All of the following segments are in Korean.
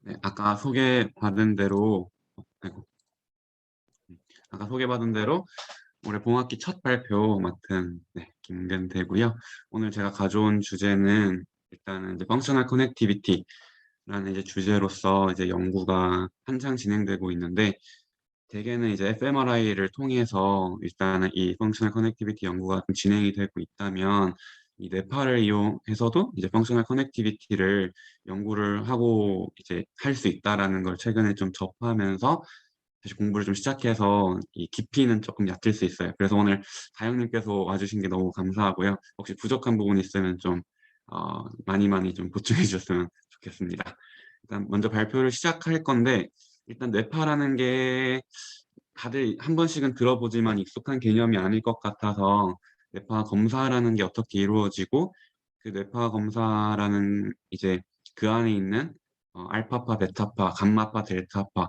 네, 아이고, 아까 소개받은 대로 올해 봄학기 첫 발표 맡은 김근태고요. 오늘 제가 가져온 주제는 일단은 이제 펑셔널 커넥티비티라는 이제 주제로서 이제 연구가 한창 진행되고 있는데 대개는 이제 fMRI를 통해서 일단은 이 펑셔널 커넥티비티 연구가 좀 진행이 되고 있다면 이 뇌파를 이용해서도 이제 펑셔널 커넥티비티를 연구를 하고 이제 할 수 있다라는 걸 최근에 좀 접하면서 다시 공부를 좀 시작해서 이 깊이는 조금 얕을 수 있어요. 그래서 오늘 다영님께서 와주신 게 너무 감사하고요. 혹시 부족한 부분 있으면 좀 많이 많이 좀 보충해 주셨으면 좋겠습니다. 일단 먼저 발표를 시작할 건데 일단 뇌파라는 게 다들 한 번씩은 들어보지만 익숙한 개념이 아닐 것 같아서 뇌파 검사라는 게 어떻게 이루어지고 그 뇌파 검사라는 이제 그 안에 있는 알파파, 베타파, 감마파, 델타파,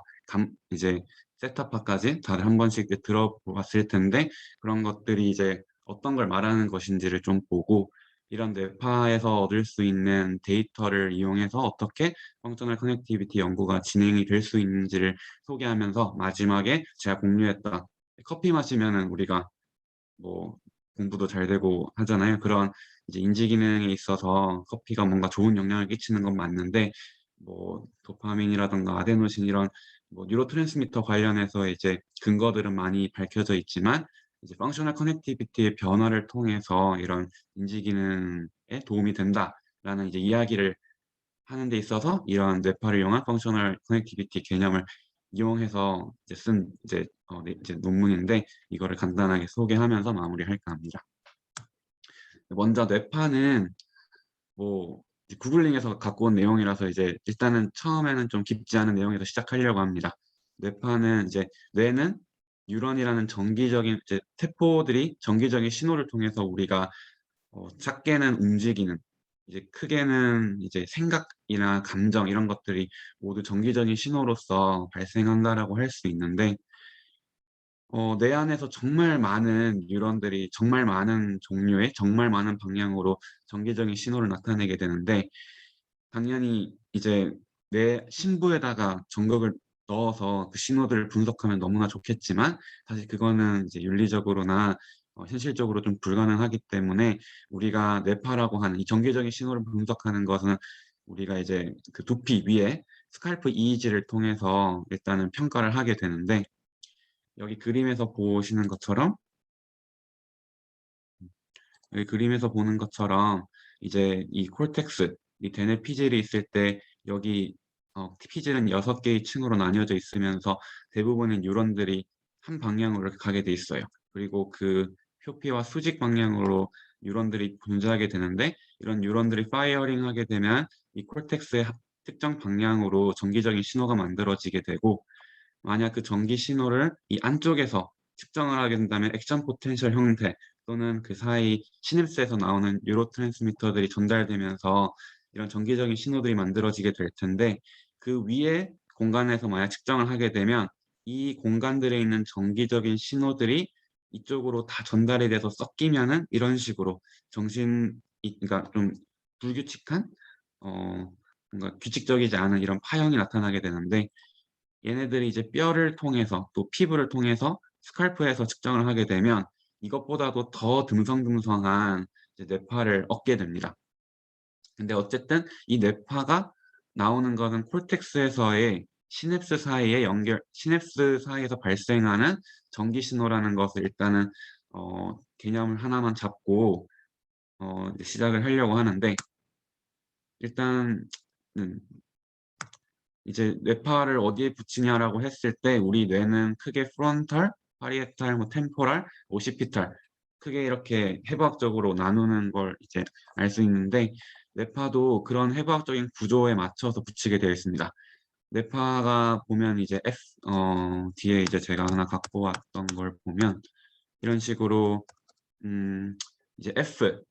이제 세타파까지 다들 한 번씩 들어봤을 텐데 그런 것들이 이제 어떤 걸 말하는 것인지를 좀 보고 이런 뇌파에서 얻을 수 있는 데이터를 이용해서 어떻게 펑셔널 커넥티비티 연구가 진행이 될 수 있는지를 소개하면서 마지막에 제가 공유했던 커피 마시면은 우리가 뭐 공부도 잘 되고 하잖아요. 그런 이제 인지 기능에 있어서 커피가 뭔가 좋은 영향을 끼치는 건 맞는데 뭐 도파민이라든가 아데노신 이런 뭐 뉴로트랜스미터 관련해서 이제 근거들은 많이 밝혀져 있지만 이제 펑셔널 커넥티비티의 변화를 통해서 이런 인지 기능에 도움이 된다라는 이제 이야기를 하는 데 있어서 이런 뇌파를 이용한 펑셔널 커넥티비티 개념을 이용해서 이제 쓴 이제 논문인데 이거를 간단하게 소개하면서 마무리할까 합니다. 먼저 뇌파는 뭐 구글링에서 갖고 온 내용이라서 이제 일단은 처음에는 좀 깊지 않은 내용에서 시작하려고 합니다. 뇌파는 이제 뇌는 뉴런이라는 정기적인 이제 세포들이 정기적인 신호를 통해서 우리가 작게는 움직이는 이제 크게는 이제 생각이나 감정 이런 것들이 모두 정기적인 신호로서 발생한다라고 할 수 있는데 뇌 안에서 정말 많은 뉴런들이 정말 많은 종류의 정말 많은 방향으로 정기적인 신호를 나타내게 되는데 당연히 이제 뇌 심부에다가 정극을 넣어서 그 신호들을 분석하면 너무나 좋겠지만 사실 그거는 이제 윤리적으로나 현실적으로 좀 불가능하기 때문에 우리가 뇌파라고 하는 이 정기적인 신호를 분석하는 것은 우리가 이제 그 두피 위에 스칼프 EEG를 통해서 일단은 평가를 하게 되는데 여기 그림에서 보시는 것처럼 여기 그림에서 보는 것처럼 이제 이 콜텍스, 이 대뇌 피질이 있을 때 여기 피질은 6개의 층으로 나뉘어져 있으면서 대부분의 뉴런들이 한 방향으로 이렇게 가게 돼 있어요. 그리고 그 표피와 수직 방향으로 뉴런들이 존재하게 되는데 이런 뉴런들이 파이어링 하게 되면 이 콜텍스의 특정 방향으로 정기적인 신호가 만들어지게 되고 만약 그 전기 신호를 이 안쪽에서 측정을 하게 된다면 액션 포텐셜 형태 또는 그 사이 시냅스에서 나오는 뉴로트랜스미터들이 전달되면서 이런 정기적인 신호들이 만들어지게 될 텐데 그 위에 공간에서 만약 측정을 하게 되면 이 공간들에 있는 정기적인 신호들이 이쪽으로 다 전달이 돼서 섞이면은 이런 식으로 그러니까 좀 불규칙한 뭔가 규칙적이지 않은 이런 파형이 나타나게 되는데 얘네들이 이제 뼈를 통해서 또 피부를 통해서 스칼프에서 측정을 하게 되면 이것보다도 더 듬성듬성한 이제 뇌파를 얻게 됩니다. 근데 어쨌든 이 뇌파가 나오는 거는 콜텍스에서의 시냅스 사이에서 발생하는 전기 신호라는 것을 일단은 개념을 하나만 잡고 이제 시작을 하려고 하는데 일단 이제 뇌파를 어디에 붙이냐라고 했을 때 우리 뇌는 크게 프론탈, 파리에탈, 뭐 템포랄, 오시피탈 크게 이렇게 해부학적으로 나누는 걸 이제 알 수 있는데 뇌파도 그런 해부학적인 구조에 맞춰서 붙이게 되어 있습니다. 뇌파가 보면 이제 뒤에 이제 제가 하나 갖고 왔던 걸 보면 이런 식으로 이제 F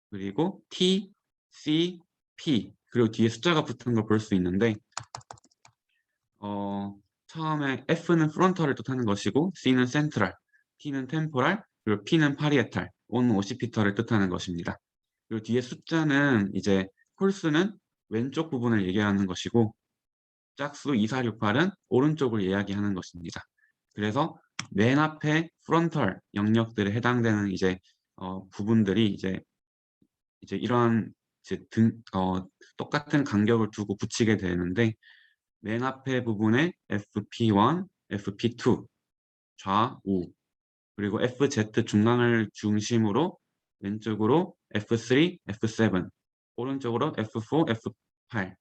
그리고 T, C, P 그리고 뒤에 숫자가 붙은 걸 볼 수 있는데 처음에 F는 프론털을 뜻하는 것이고 C는 센트럴, T는 템포럴, 그리고 P는 파리에탈, O는 오시피털을 뜻하는 것입니다. 그리고 뒤에 숫자는 이제 홀수는 왼쪽 부분을 얘기하는 것이고 짝수 2468은 오른쪽을 이야기하는 것입니다. 그래서 맨 앞에 프론털 영역들에 해당되는 이제 부분들이 이제 이런 이제 똑같은 간격을 두고 붙이게 되는데, 맨 앞에 부분에 FP1, FP2 좌우, 그리고 FZ 중앙을 중심으로 왼쪽으로 F3, F7, 오른쪽으로 F4, F8.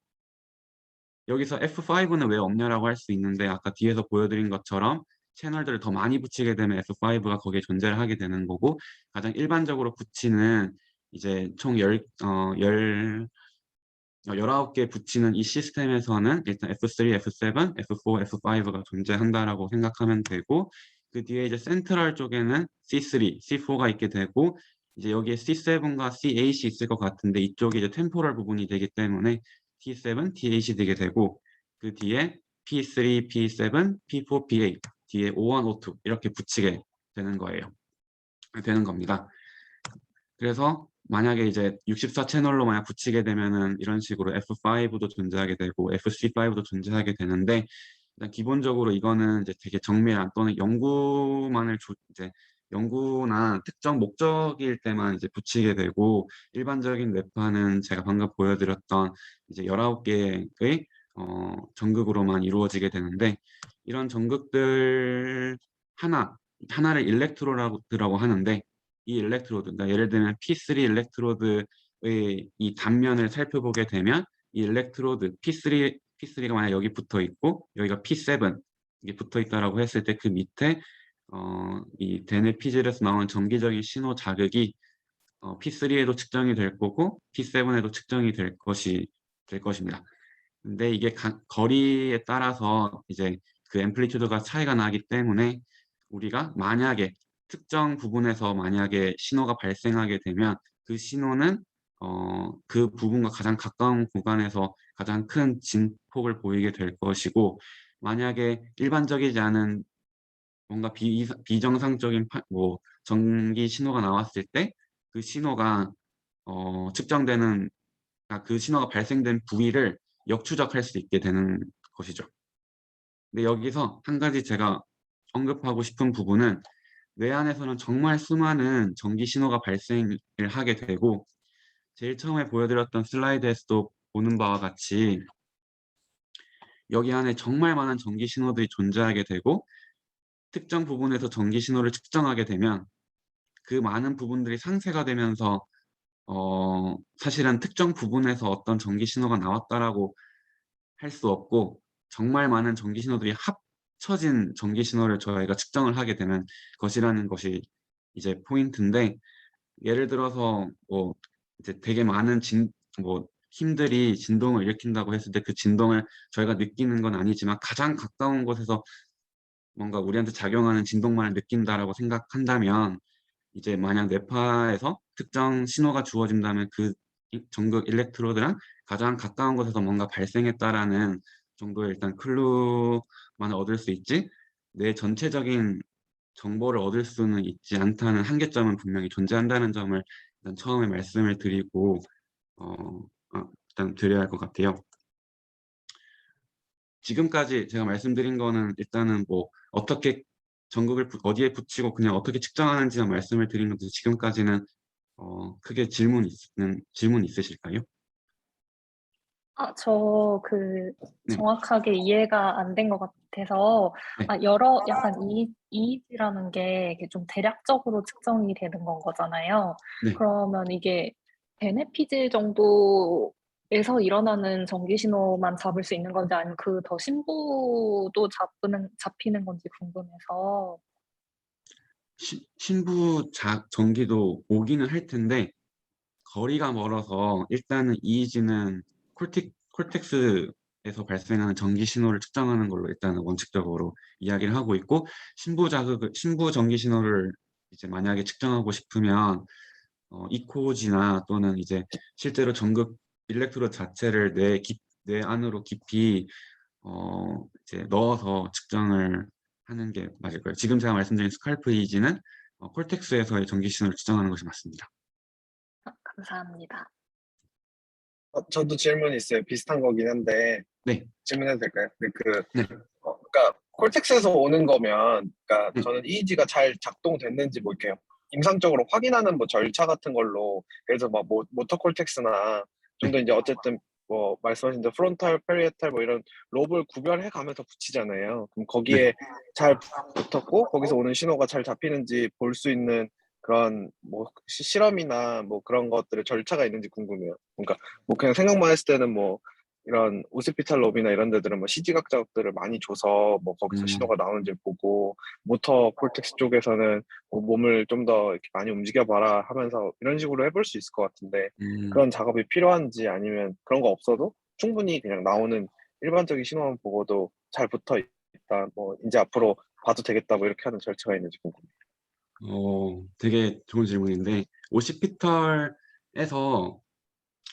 여기서 F5는 왜 없냐라고 할 수 있는데, 아까 뒤에서 보여드린 것처럼 채널들을 더 많이 붙이게 되면 F5가 거기에 존재를 하게 되는 거고, 가장 일반적으로 붙이는 이제 총 19개 붙이는 이 시스템에서는 일단 F3, F7, F4, F5가 존재한다라고 생각하면 되고, 그 뒤에 이제 센트럴 쪽에는 C3, C4가 있게 되고, 이제 여기에 C7과 C8이 있을 것 같은데, 이쪽이 이제 템포럴 부분이 되기 때문에 T7, T8이 되게 되고, 그 뒤에 P3, P7, P4, P8, 뒤에 O1, O2 이렇게 붙이게 되는 거예요. 되는 겁니다. 그래서 만약에 이제 64 채널로 만약 붙이게 되면은 이런 식으로 F5도 존재하게 되고 FC5도 존재하게 되는데, 일단 기본적으로 이거는 이제 되게 정밀한 또는 이제 연구나 특정 목적일 때만 이제 붙이게 되고, 일반적인 뇌파는 제가 방금 보여드렸던 이제 19개의 전극으로만 이루어지게 되는데, 이런 전극들 하나를 일렉트로드라고 하는데, 이 일렉트로드, 그러니까 예를 들면 P3 일렉트로드의 이 단면을 살펴보게 되면, 이 일렉트로드 P3가 만약 여기 붙어 있고 여기가 P7 이게 붙어 있다라고 했을 때, 그 밑에 이 대뇌 피질에서 나오는 정기적인 신호 자극이 P3에도 측정이 될 거고 P7에도 측정이 될 것입니다. 근데 이게 거리에 따라서 이제 그 앰플리튜드가 차이가 나기 때문에, 우리가 만약에 특정 부분에서 만약에 신호가 발생하게 되면 그 신호는 그 부분과 가장 가까운 구간에서 가장 큰 진폭을 보이게 될 것이고, 만약에 일반적이지 않은 뭔가 비정상적인 전기 신호가 나왔을 때, 그 신호가 측정되는, 그 신호가 발생된 부위를 역추적할 수 있게 되는 것이죠. 근데 여기서 한 가지 제가 언급하고 싶은 부분은, 뇌 안에서는 정말 수많은 전기 신호가 발생을 하게 되고, 제일 처음에 보여드렸던 슬라이드에서도 보는 바와 같이 여기 안에 정말 많은 전기 신호들이 존재하게 되고, 특정 부분에서 전기 신호를 측정하게 되면 그 많은 부분들이 상쇄가 되면서 사실은 특정 부분에서 어떤 전기 신호가 나왔다라고 할 수 없고, 정말 많은 전기 신호들이 합쳐진 전기 신호를 저희가 측정을 하게 되는 것이라는 것이 이제 포인트인데, 예를 들어서 이제 되게 많은 힘들이 진동을 일으킨다고 했을 때, 그 진동을 저희가 느끼는 건 아니지만 가장 가까운 곳에서 뭔가 우리한테 작용하는 진동만을 느낀다라고 생각한다면, 이제 만약 뇌파에서 특정 신호가 주어진다면 그 전극 일렉트로드랑 가장 가까운 곳에서 뭔가 발생했다라는 정도의 일단 클루만을 얻을 수 있지, 뇌 전체적인 정보를 얻을 수는 있지 않다는 한계점은 분명히 존재한다는 점을 일단 처음에 말씀을 드리고 일단 드려야 할 것 같아요. 지금까지 제가 말씀드린 거는 일단은 어떻게 전극을 어디에 붙이고 그냥 어떻게 측정하는지만 말씀을 드린 건데, 지금까지는 크게 질문 있으실까요? 네. 정확하게 이해가 안 된 것 같아서, 네. 약간 EEG라는 게 이게 좀 대략적으로 측정이 되는 건 거잖아요. 네. 그러면 이게 베네피질 정도에서 일어나는 전기 신호만 잡을 수 있는 건지, 아니면 그 더 심부도 잡히는 건지 궁금해서. 신부 전기도 오기는 할 텐데, 거리가 멀어서 일단은 EEG는 콜텍스에서 발생하는 전기 신호를 측정하는 걸로 일단은 원칙적으로 이야기를 하고 있고, 신부 전기 신호를 이제 만약에 측정하고 싶으면 ECOG나 또는 이제 실제로 전극 일렉트로드 자체를 뇌 안으로 깊이 이제 넣어서 측정을 하는 게 맞을 거예요. 지금 제가 말씀드린 스칼프 EEG는 콜텍스에서의 전기 신호를 측정하는 것이 맞습니다. 감사합니다. 저도 질문 있어요. 비슷한 거긴 한데, 네, 질문해도 될까요? 네, 그러니까 콜텍스에서 오는 거면, 그러니까 네, 저는 EEG가 잘 작동됐는지 뭐 이렇게 임상적으로 확인하는 뭐 절차 같은 걸로, 그래서 막 모터 콜텍스나 좀 네, 더 이제 어쨌든 뭐 말씀하신 대로 프론탈, 페리에탈 뭐 이런 롭을 구별해 가면서 붙이잖아요. 그럼 네. 거기에 잘 붙었고 거기서 오는 신호가 잘 잡히는지 볼 수 있는 그런 뭐 실험이나 뭐 그런 것들의 절차가 있는지 궁금해요. 그러니까 뭐 그냥 생각만 했을 때는 뭐 이런 오스피탈 롭이나 이런 데들은 뭐 CG각 자극들을 많이 줘서 뭐 거기서 음, 신호가 나오는지 보고, 모터 콜텍스 쪽에서는 뭐 몸을 좀 더 이렇게 많이 움직여 봐라 하면서 이런 식으로 해볼 수 있을 것 같은데, 음. 그런 작업이 필요한지 아니면 그런 거 없어도 충분히 그냥 나오는 일반적인 신호만 보고도 잘 붙어 있다, 뭐 이제 앞으로 봐도 되겠다, 뭐 이렇게 하는 절차가 있는지 궁금해요. 되게 좋은 질문인데, 오시피털에서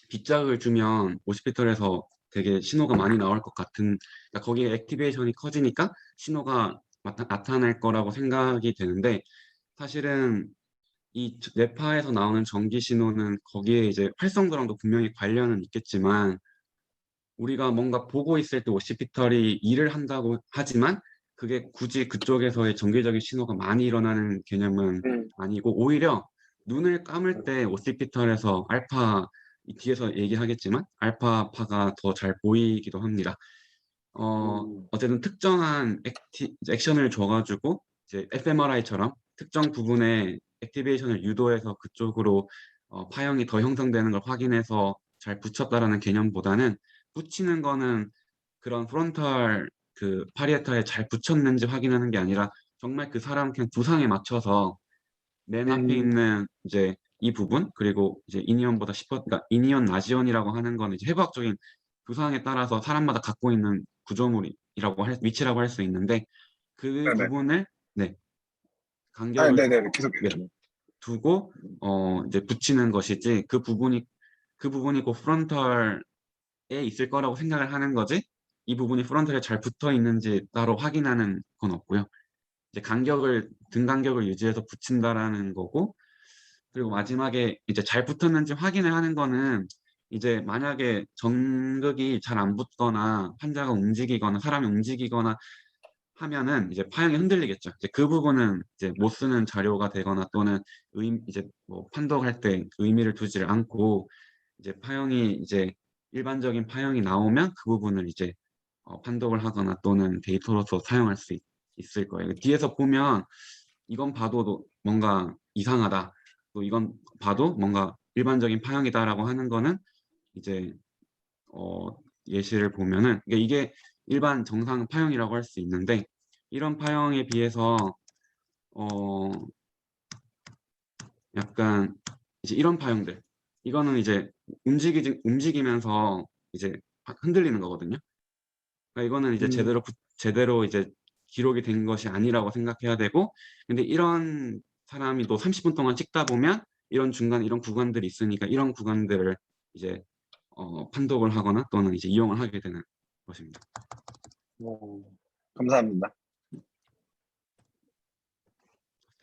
빗자극을 주면 오시피털에서 되게 신호가 많이 나올 것 같은, 그러니까 거기에 액티베이션이 커지니까 신호가 나타날 거라고 생각이 되는데, 사실은 이 뇌파에서 나오는 전기 신호는 거기에 이제 활성도랑도 분명히 관련은 있겠지만, 우리가 뭔가 보고 있을 때 오시피털이 일을 한다고 하지만 그게 굳이 그쪽에서의 전기적인 신호가 많이 일어나는 개념은 음, 아니고, 오히려 눈을 감을 때 오시피털에서 알파, 이 뒤에서 얘기하겠지만 알파파가 더 잘 보이기도 합니다. 어쨌든 특정한 액션을 줘가지고 이제 fMRI처럼 특정 부분에 액티베이션을 유도해서 그쪽으로 파형이 더 형성되는 걸 확인해서 잘 붙였다라는 개념보다는, 붙이는 거는 그런 프론탈 그 파리에탈에 잘 붙였는지 확인하는 게 아니라 정말 그 사람 그냥 두상에 맞춰서 맨 앞에 음, 있는 이제 이 부분, 그리고 이제 이니언보다 10%, 그러니까 이니언 나지언이라고 하는 건 이제 해부학적인 두상에 따라서 사람마다 갖고 있는 구조물이라고 위치라고 할 수 있는데, 그 네네. 부분을, 네, 아, 간격을 네네. 계속. 네, 두고 이제 붙이는 것이지, 그 부분이 꼭 프론털에 있을 거라고 생각을 하는 거지, 이 부분이 프론털에 잘 붙어 있는지 따로 확인하는 건 없고요. 이제 등 간격을 유지해서 붙인다라는 거고, 그리고 마지막에 이제 잘 붙었는지 확인을 하는 거는, 이제 만약에 전극이 잘 안 붙거나 환자가 움직이거나 사람이 움직이거나 하면은 이제 파형이 흔들리겠죠. 이제 그 부분은 이제 못 쓰는 자료가 되거나 또는 이제 뭐 판독할 때 의미를 두지 않고, 이제 파형이 이제 일반적인 파형이 나오면 그 부분을 이제 판독을 하거나 또는 데이터로서 사용할 수 있을 거예요. 뒤에서 보면 이건 봐도 뭔가 이상하다, 또 이건 봐도 뭔가 일반적인 파형이다라고 하는 거는 이제 어, 예시를 보면은 이게 일반 정상 파형이라고 할 수 있는데, 이런 파형에 비해서 어, 약간 이제 이런 파형들, 이거는 이제 움직이면서 이제 흔들리는 거거든요. 그러니까 이거는 이제 음, 제대로 이제 기록이 된 것이 아니라고 생각해야 되고, 근데 이런 사람이 또 30분 동안 찍다 보면 이런 중간 이런 구간들이 있으니까 이런 구간들을 이제 판독을 하거나 또는 이제 이용을 하게 되는 것입니다. 오, 감사합니다.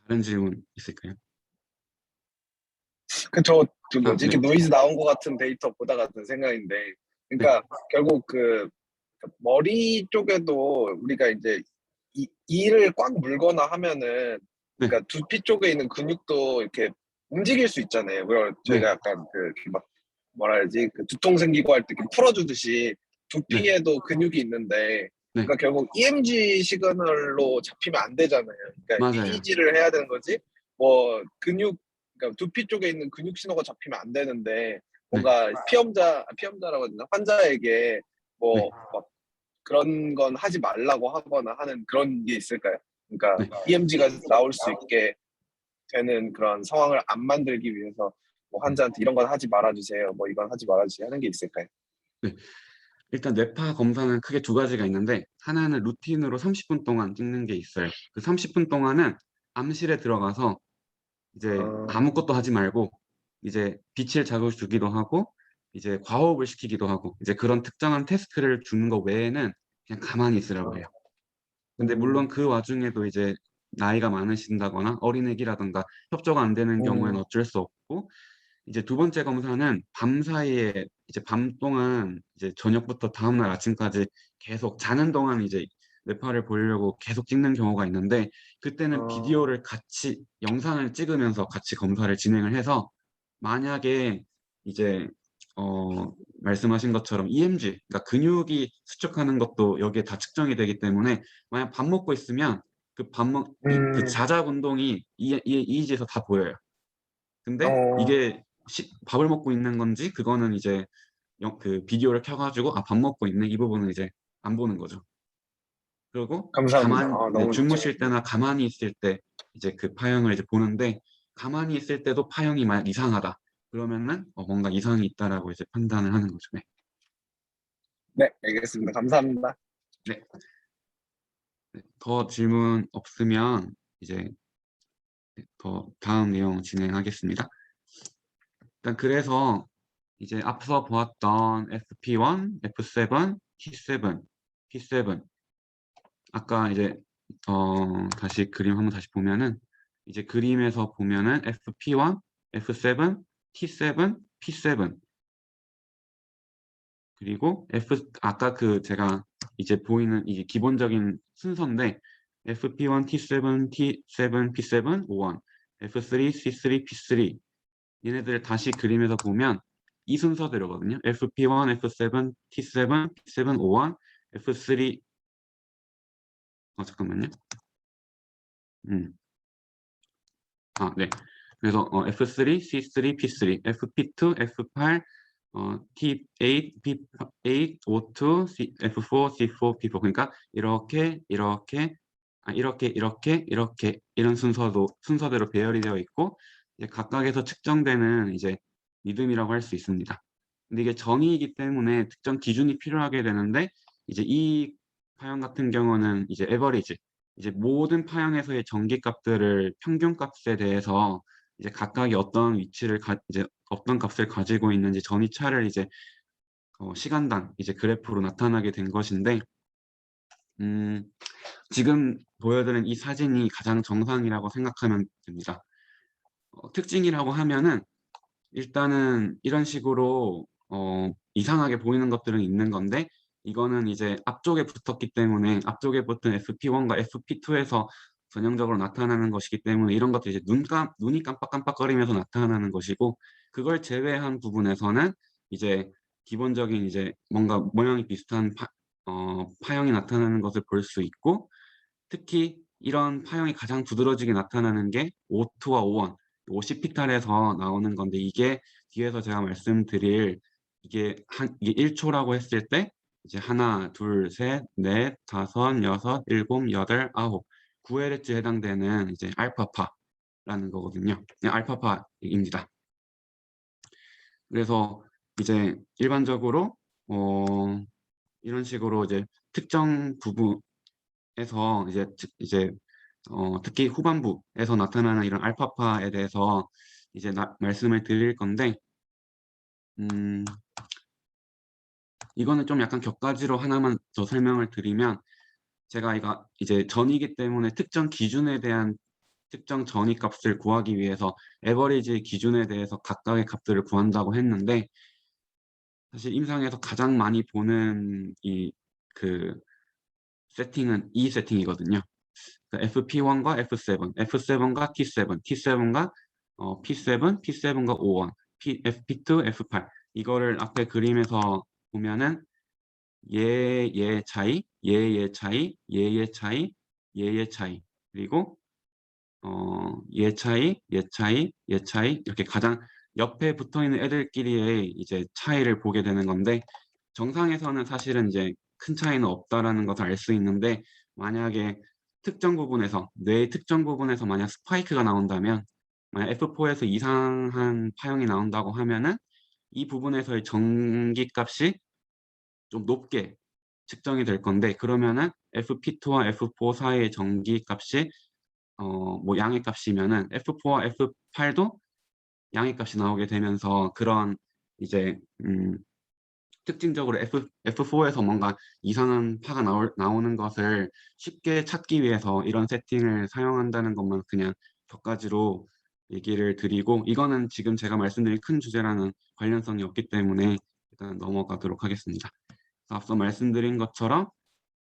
다른 질문 있을까요? 그 뭐지? 이렇게 네, 노이즈 나온 것 같은 데이터 보다가 든 생각인데, 네, 그러니까 결국 그 머리 쪽에도 우리가 이제 이를 꽉 물거나 하면은, 네, 그러니까 두피 쪽에 있는 근육도 이렇게 움직일 수 있잖아요. 뭐 저희가 네, 약간 그 이렇게 막 뭐라 해야지, 그 두통 생기고 할 때 풀어주듯이 네, 두피에도 근육이 있는데, 네, 그러니까 결국 EMG 시그널로 잡히면 안 되잖아요. 그러니까 맞아요. EEG를 해야 되는 거지. 뭐 그러니까 두피 쪽에 있는 근육 신호가 잡히면 안 되는데, 네, 뭔가 피험자라고 해야 되나? 환자에게 네, 막 그런 건 하지 말라고 하거나 하는 그런 게 있을까요? 그러니까 네, EMG가 나올 수 있게 되는 그런 상황을 안 만들기 위해서 뭐 음, 환자한테 이런 건 하지 말아주세요, 뭐 이건 하지 말아주세요 하는 게 있을까요? 네. 일단 뇌파 검사는 크게 두 가지가 있는데, 하나는 루틴으로 30분 동안 찍는 게 있어요. 그 30분 동안은 암실에 들어가서 이제 어, 아무것도 하지 말고 이제 빛을 자극을 주기도 하고 이제 과호흡을 시키기도 하고, 이제 그런 특정한 태스크를 주는 것 외에는 그냥 가만히 있으라고 해요. 근데 물론 음, 그 와중에도 이제 나이가 많으신다거나 어린애기라든가 협조가 안 되는 경우에는 음, 어쩔 수 없고, 이제 두 번째 검사는 밤 사이에 이제 밤 동안 이제 저녁부터 다음날 아침까지 계속 자는 동안 이제 뇌파를 보려고 계속 찍는 경우가 있는데 그때는 어, 비디오를 같이 영상을 찍으면서 같이 검사를 진행을 해서 만약에 이제 말씀하신 것처럼 EMG, 그러니까 근육이 수축하는 것도 여기에 다 측정이 되기 때문에 만약 밥 먹고 있으면 그 음, 자작 운동이 EEG에서 다 보여요. 근데 어, 이게 밥을 먹고 있는 건지 그거는 이제 그 비디오를 켜가지고 아, 밥 먹고 있네 이 부분은 이제 안 보는 거죠. 그리고 감사합니다. 네, 너무 주무실 좋습니다. 때나 가만히 있을 때 이제 그 파형을 이제 보는데 가만히 있을 때도 파형이 만약 이상하다. 그러면은 뭔가 이상이 있다라고 이제 판단을 하는 거죠. 네. 네, 알겠습니다. 감사합니다. 네. 네. 더 질문 없으면 이제 더 다음 내용 진행하겠습니다. 일단 그래서 이제 앞서 보았던 FP1, F7, T7, P7 아까 이제 다시 그림 한번 다시 보면은 이제 그림에서 보면은 FP1, F7, T7, P7 그리고 아까 그 제가 이제 보이는 이게 기본적인 순서인데 FP1, T7, T7, P7, O1, F3, C3, P3 얘네들을 다시 그림에서 보면 이 순서대로거든요. FP1, F7, T7, P7, O1, F3 잠깐만요. 네. 그래서 F3, C3, P3, FP2, F8, T8, P8, O2, F4, C4, P4. 그러니까 이렇게 이렇게 이런 순서대로 배열이 되어 있고 이제 각각에서 측정되는 이제 리듬이라고 할 수 있습니다. 근데 이게 정의이기 때문에 특정 기준이 필요하게 되는데 이제 이 파형 같은 경우는 이제 에버리지 이제 모든 파형에서의 전기값들을 평균값에 대해서 이제 각각이 어떤 위치를 이제 어떤 값을 가지고 있는지 전이차를 이제 시간당 이제 그래프로 나타나게 된 것인데 음, 지금 보여드린 이 사진이 가장 정상이라고 생각하면 됩니다. 특징이라고 하면은 일단은 이런 식으로 이상하게 보이는 것들은 있는 건데 이거는 이제 앞쪽에 붙었기 때문에 앞쪽에 붙은 FP1과 FP2에서 전형적으로 나타나는 것이기 때문에 이런 것들이 이제 눈이 깜빡깜빡거리면서 나타나는 것이고 그걸 제외한 부분에서는 이제 기본적인 이제 뭔가 모양이 비슷한 파형이 나타나는 것을 볼 수 있고 특히 이런 파형이 가장 두드러지게 나타나는 게 O2와 O1, 50피탈에서 나오는 건데 이게 뒤에서 제가 말씀드릴 이게 1초라고 했을 때 이제 하나, 둘, 셋, 넷, 다섯, 여섯, 일곱, 여덟, 아홉, 9Hz에 해당되는 이제 알파파라는 거거든요. 네, 알파파입니다. 그래서 이제 일반적으로 이런 식으로 이제 특정 부분 에서 이제 특히 후반부에서 나타나는 이런 알파파에 대해서 이제 말씀을 드릴 건데 음, 이거는 좀 약간 격가지로 하나만 더 설명을 드리면 제가 이거 이제 전이기 때문에 특정 기준에 대한 특정 전이 값을 구하기 위해서 에버리지 기준에 대해서 각각의 값들을 구한다고 했는데 사실 임상에서 가장 많이 보는 그 세팅은 이 세팅이거든요. FP1과 F7, F7과 T7, T7과 P7, P7과 O1, FP2, F8 이거를 앞에 그림에서 보면은 얘 차이, 얘 차이, 얘 차이, 얘 차이 그리고 얘 차이, 얘 차이, 얘 차이 이렇게 가장 옆에 붙어 있는 애들끼리의 이제 차이를 보게 되는 건데 정상에서는 사실은 이제 큰 차이는 없다라는 것을 알 수 있는데 만약에 특정 부분에서 뇌의 특정 부분에서 만약 스파이크가 나온다면 만약 F4에서 이상한 파형이 나온다고 하면은 이 부분에서의 전기값이 좀 높게 측정이 될 건데 그러면은 FP2와 F4 사이의 전기값이 뭐 양의 값이면은 F4와 F8도 양의 값이 나오게 되면서 그런 이제 특징적으로 F4에서 뭔가 이상한 파가 나오는 것을 쉽게 찾기 위해서 이런 세팅을 사용한다는 것만 그냥 몇 가지로 얘기를 드리고, 이거는 지금 제가 말씀드린 큰 주제랑은 관련성이 없기 때문에 일단 넘어가도록 하겠습니다. 앞서 말씀드린 것처럼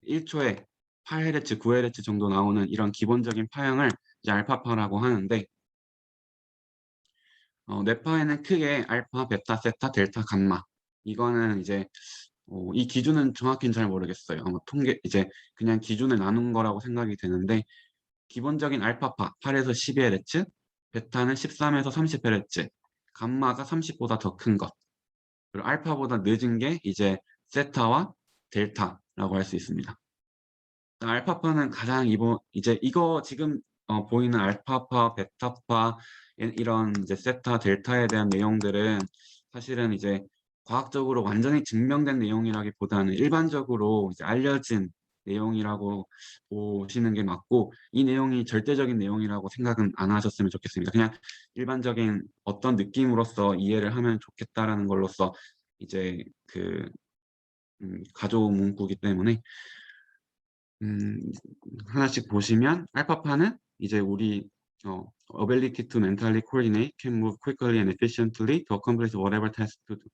1초에 8Hz, 9Hz 정도 나오는 이런 기본적인 파형을 이제 알파파라고 하는데, 뇌파에는 크게 알파, 베타, 세타, 델타, 감마, 이거는 이제 이 기준은 정확히는 잘 모르겠어요. 통계 이제 그냥 기준을 나눈 거라고 생각이 되는데, 기본적인 알파파 8에서 12Hz, 베타는 13에서 30Hz, 감마가 30보다 더 큰 것, 그리고 알파보다 늦은 게 이제 세타와 델타라고 할 수 있습니다. 알파파는 가장 이제 이거 지금 보이는 알파파, 베타파 이런 이제 세타, 델타에 대한 내용들은 사실은 이제 과학적으로 완전히 증명된 내용이라기보다는 일반적으로 이제 알려진 내용이라고 보시는 게 맞고, 이 내용이 절대적인 내용이라고 생각은 안 하셨으면 좋겠습니다. 그냥 일반적인 어떤 느낌으로서 이해를 하면 좋겠다라는 걸로서 이제 그 가져온 문구이기 때문에 하나씩 보시면, 알파파는 이제 우리 ability to mentally coordinate, can move quickly and efficiently to accomplish whatever task to do.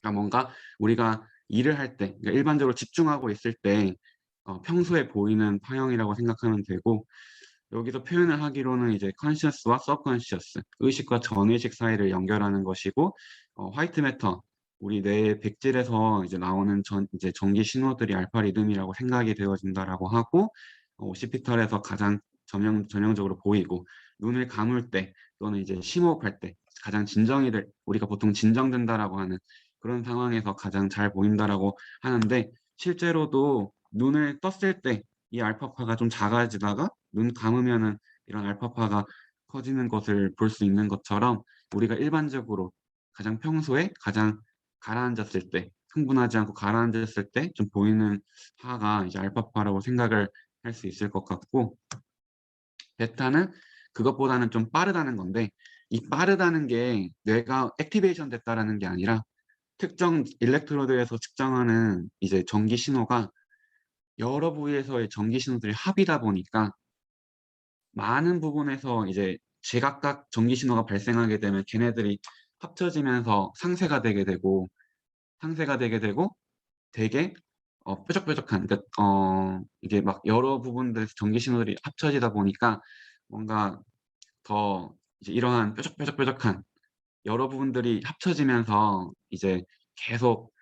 그러니까 뭔가 우리가 일을 할 때, 그러니까 일반적으로 집중하고 있을 때 평소에 보이는 파형이라고 생각하면 되고, 여기서 표현을 하기로는 이제 conscious와 subconscious, 의식과 전의식 사이를 연결하는 것이고, 화이트 매터, 우리 뇌의 백질에서 이제 나오는 이제 전기 신호들이 알파 리듬이라고 생각이 되어진다라고 하고, 오시피털에서 가장 전형적으로 보이고, 눈을 감을 때 또는 이제 심호흡할 때 가장 우리가 보통 진정된다라고 하는 그런 상황에서 가장 잘 보인다라고 하는데, 실제로도 눈을 떴을 때 이 알파파가 좀 작아지다가 눈 감으면은 이런 알파파가 커지는 것을 볼 수 있는 것처럼, 우리가 일반적으로 가장 평소에 가장 가라앉았을 때, 흥분하지 않고 가라앉았을 때 좀 보이는 파가 이제 알파파라고 생각을 할 수 있을 것 같고, 베타는 그것보다는 좀 빠르다는 건데, 이 빠르다는 게 뇌가 액티베이션 됐다라는 게 아니라 특정 일렉트로드에서 측정하는 이제 전기 신호가 여러 부위에서의 전기 신호들이 합이다 보니까 많은 부분에서 이제 제각각 전기 신호가 발생하게 되면 걔네들이 합쳐지면서 상쇄가 되게 되고 되게 뾰족뾰족한, 그러니까 이게 막 여러 부분들에서 전기 신호들이 합쳐지다 보니까 뭔가 더 이제 이러한 뾰족뾰족한 여러 부분들이 합쳐지면서 이제 계속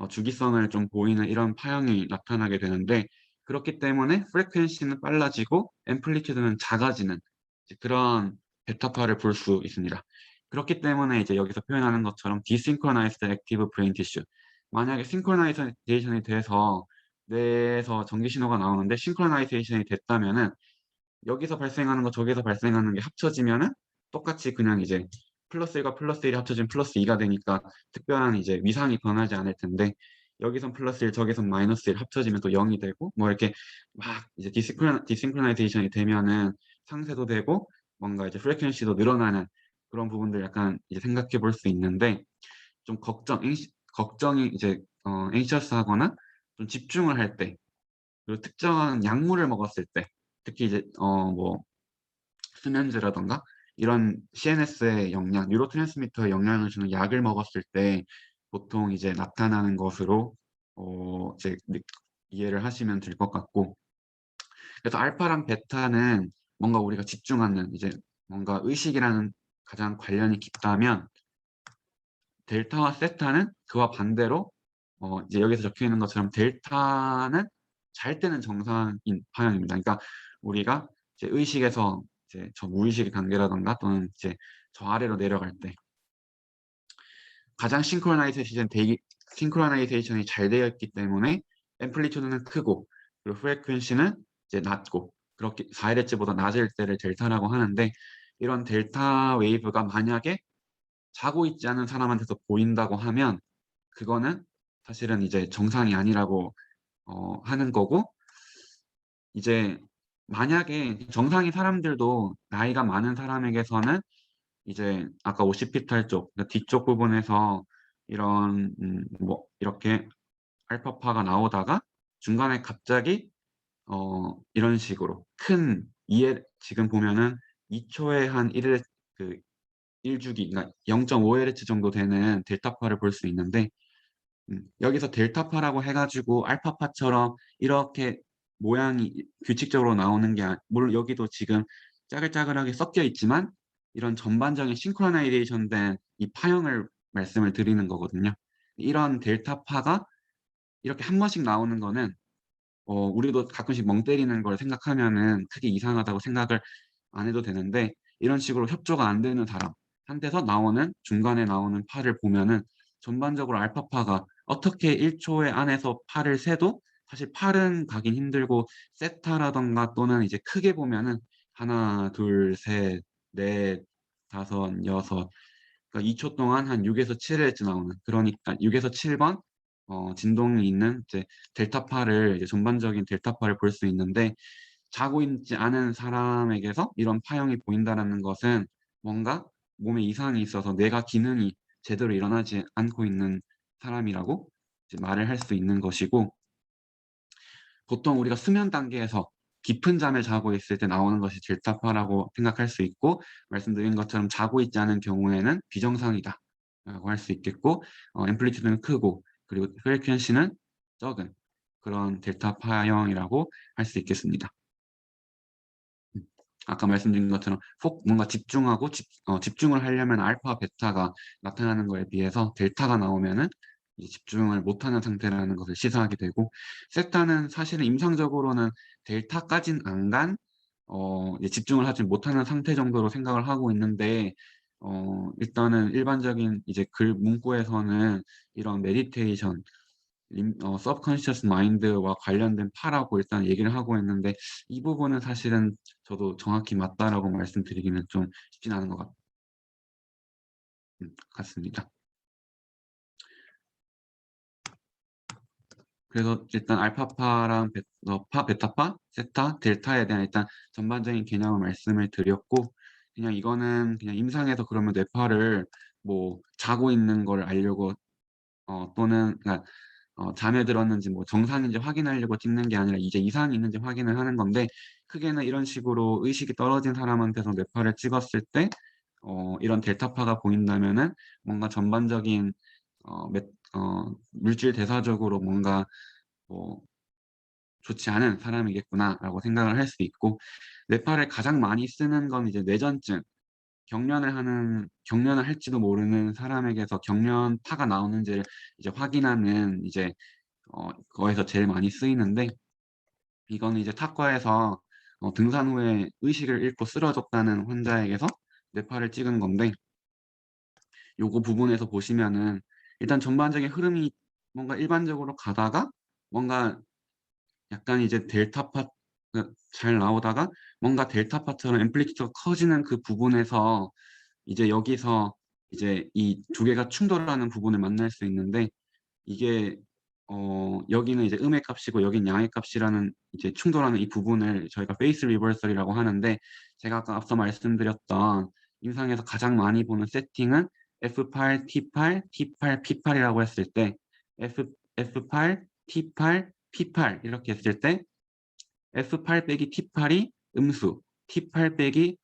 주기성을 좀 보이는 이런 파형이 나타나게 되는데, 그렇기 때문에 프리퀀시는 빨라지고 앰플리튜드는 작아지는 이제 그런 베타파를 볼 수 있습니다. 그렇기 때문에 이제 여기서 표현하는 것처럼 디싱크로나이즈드 액티브 브레인 티슈, 만약에 싱크로나이제이션이 돼서 뇌에서 전기 신호가 나오는데 싱크로나이제이션이 됐다면은 여기서 발생하는 거 저기서 발생하는 게 합쳐지면은 똑같이 그냥 이제 플러스 1과 플러스 1이 합쳐지면 플러스 2가 되니까 특별한 이제 위상이 변하지 않을 텐데, 여기선 플러스 1, 저기선 마이너스 1 합쳐지면 또 0이 되고, 뭐 이렇게 막 이제 디싱크로나이제이션이 되면은 상쇄도 되고 뭔가 이제 프리퀀시도 늘어나는 그런 부분들 약간 이제 생각해 볼 수 있는데, 좀 걱정이 이제 anxious 하거나 좀 집중을 할 때, 그리고 특정한 약물을 먹었을 때, 특히 이제 뭐 수면제라던가 이런 CNS의 영향, 뉴로트랜스미터에 영향을 주는 약을 먹었을 때 보통 이제 나타나는 것으로 이제 이해를 하시면 될 것 같고, 그래서 알파랑 베타는 뭔가 우리가 집중하는 이제 뭔가 의식이라는 가장 관련이 깊다면, 델타와 세타는 그와 반대로 이제 여기서 적혀 있는 것처럼 델타는 잘 때는 정상인 파형입니다. 그러니까 우리가 이제 의식에서 이제 저 무의식의 단계라던가 또는 이제 저 아래로 내려갈 때 가장 싱크로나이제이션이 잘 되어 있기 때문에 앰플리튜드는 크고, 그리고 프리퀀시는 이제 낮고, 그렇게 4Hz보다 낮을 때를 델타라고 하는데, 이런 델타 웨이브가 만약에 자고 있지 않은 사람한테서 보인다고 하면 그거는 사실은 이제 정상이 아니라고 하는 거고, 이제 만약에 정상인 사람들도 나이가 많은 사람에게서는 이제 아까 오시피탈 쪽, 그러니까 뒤쪽 부분에서 이런 뭐 이렇게 알파파가 나오다가 중간에 갑자기 이런 식으로 큰 지금 보면은 2초에 한 1일 그 1주기, 그러니까 0.5Hz 정도 되는 델타파를 볼 수 있는데, 여기서 델타파라고 해가지고 알파파처럼 이렇게 모양이 규칙적으로 나오는 게 물론 여기도 지금 짜글짜글하게 섞여 있지만 이런 전반적인 싱크로나이제이션 된 이 파형을 말씀을 드리는 거거든요. 이런 델타파가 이렇게 한 번씩 나오는 거는 우리도 가끔씩 멍 때리는 걸 생각하면은 크게 이상하다고 생각을 안 해도 되는데, 이런 식으로 협조가 안 되는 사람한테서 나오는 중간에 나오는 파를 보면은 전반적으로 알파파가 어떻게 1초에 안에서 파를 세도 사실 팔은 가긴 힘들고, 세타라던가 또는 이제 크게 보면은 하나, 둘, 셋, 넷, 다섯, 여섯, 그러니까 2초 동안 한 6에서 7Hz 나오는, 그러니까 6에서 7번 진동이 있는 이제 델타파를, 이제 전반적인 델타파를 볼 수 있는데, 자고 있지 않은 사람에게서 이런 파형이 보인다는 것은 뭔가 몸에 이상이 있어서 뇌가 기능이 제대로 일어나지 않고 있는 사람이라고 이제 말을 할 수 있는 것이고, 보통 우리가 수면 단계에서 깊은 잠을 자고 있을 때 나오는 것이 델타파라고 생각할 수 있고, 말씀드린 것처럼 자고 있지 않은 경우에는 비정상이다 라고 할 수 있겠고, 앰플리튜드는 크고 그리고 프리퀀시는 적은 그런 델타파형이라고 할 수 있겠습니다. 아까 말씀드린 것처럼 뭔가 집중하고 집중을 하려면 알파, 베타가 나타나는 거에 비해서 델타가 나오면은 이제 집중을 못하는 상태라는 것을 시사하게 되고, 세타는 사실은 임상적으로는 델타까진 안 간 이제 집중을 하지 못하는 상태 정도로 생각을 하고 있는데, 일단은 일반적인 이제 글 문구에서는 이런 메디테이션, 서브컨시어스 마인드와 관련된 파라고 일단 얘기를 하고 있는데, 이 부분은 사실은 저도 정확히 맞다라고 말씀드리기는 좀 쉽진 않은 것 같습니다. 그래서 일단 알파파랑 베타파, 세타, 델타에 대한 일단 전반적인 개념을 말씀을 드렸고, 그냥 이거는 그냥 임상에서 그러면 뇌파를 뭐 자고 있는 걸 알려고 또는 그러니까 잠에 들었는지 뭐 정상인지 확인하려고 찍는 게 아니라 이제 이상이 있는지 확인을 하는 건데, 크게는 이런 식으로 의식이 떨어진 사람한테서 뇌파를 찍었을 때 이런 델타파가 보인다면은 뭔가 전반적인 물질 대사적으로 뭔가 뭐 좋지 않은 사람이겠구나라고 생각을 할 수 있고, 뇌파를 가장 많이 쓰는 건 이제 뇌전증, 경련을 할지도 모르는 사람에게서 경련파가 나오는지를 이제 확인하는 이제 거에서 제일 많이 쓰이는데, 이거는 이제 탁과에서 등산 후에 의식을 잃고 쓰러졌다는 환자에게서 뇌파를 찍은 건데, 요거 부분에서 보시면은 일단 전반적인 흐름이 뭔가 일반적으로 가다가 뭔가 약간 이제 델타파 잘 나오다가 뭔가 델타파처럼 앰플리튜드가 커지는 그 부분에서 이제 여기서 이제 이 두 개가 충돌하는 부분을 만날 수 있는데, 이게 여기는 이제 음의 값이고 여긴 양의 값이라는 이제 충돌하는 이 부분을 저희가 페이스 리버설이라고 하는데, 제가 아까 앞서 말씀드렸던 임상에서 가장 많이 보는 세팅은 F8, T8, T8, P8이라고 했을 때, F8, T8, P8 이렇게 했을 때 F8 빼기 T8이 음수, T8 빼기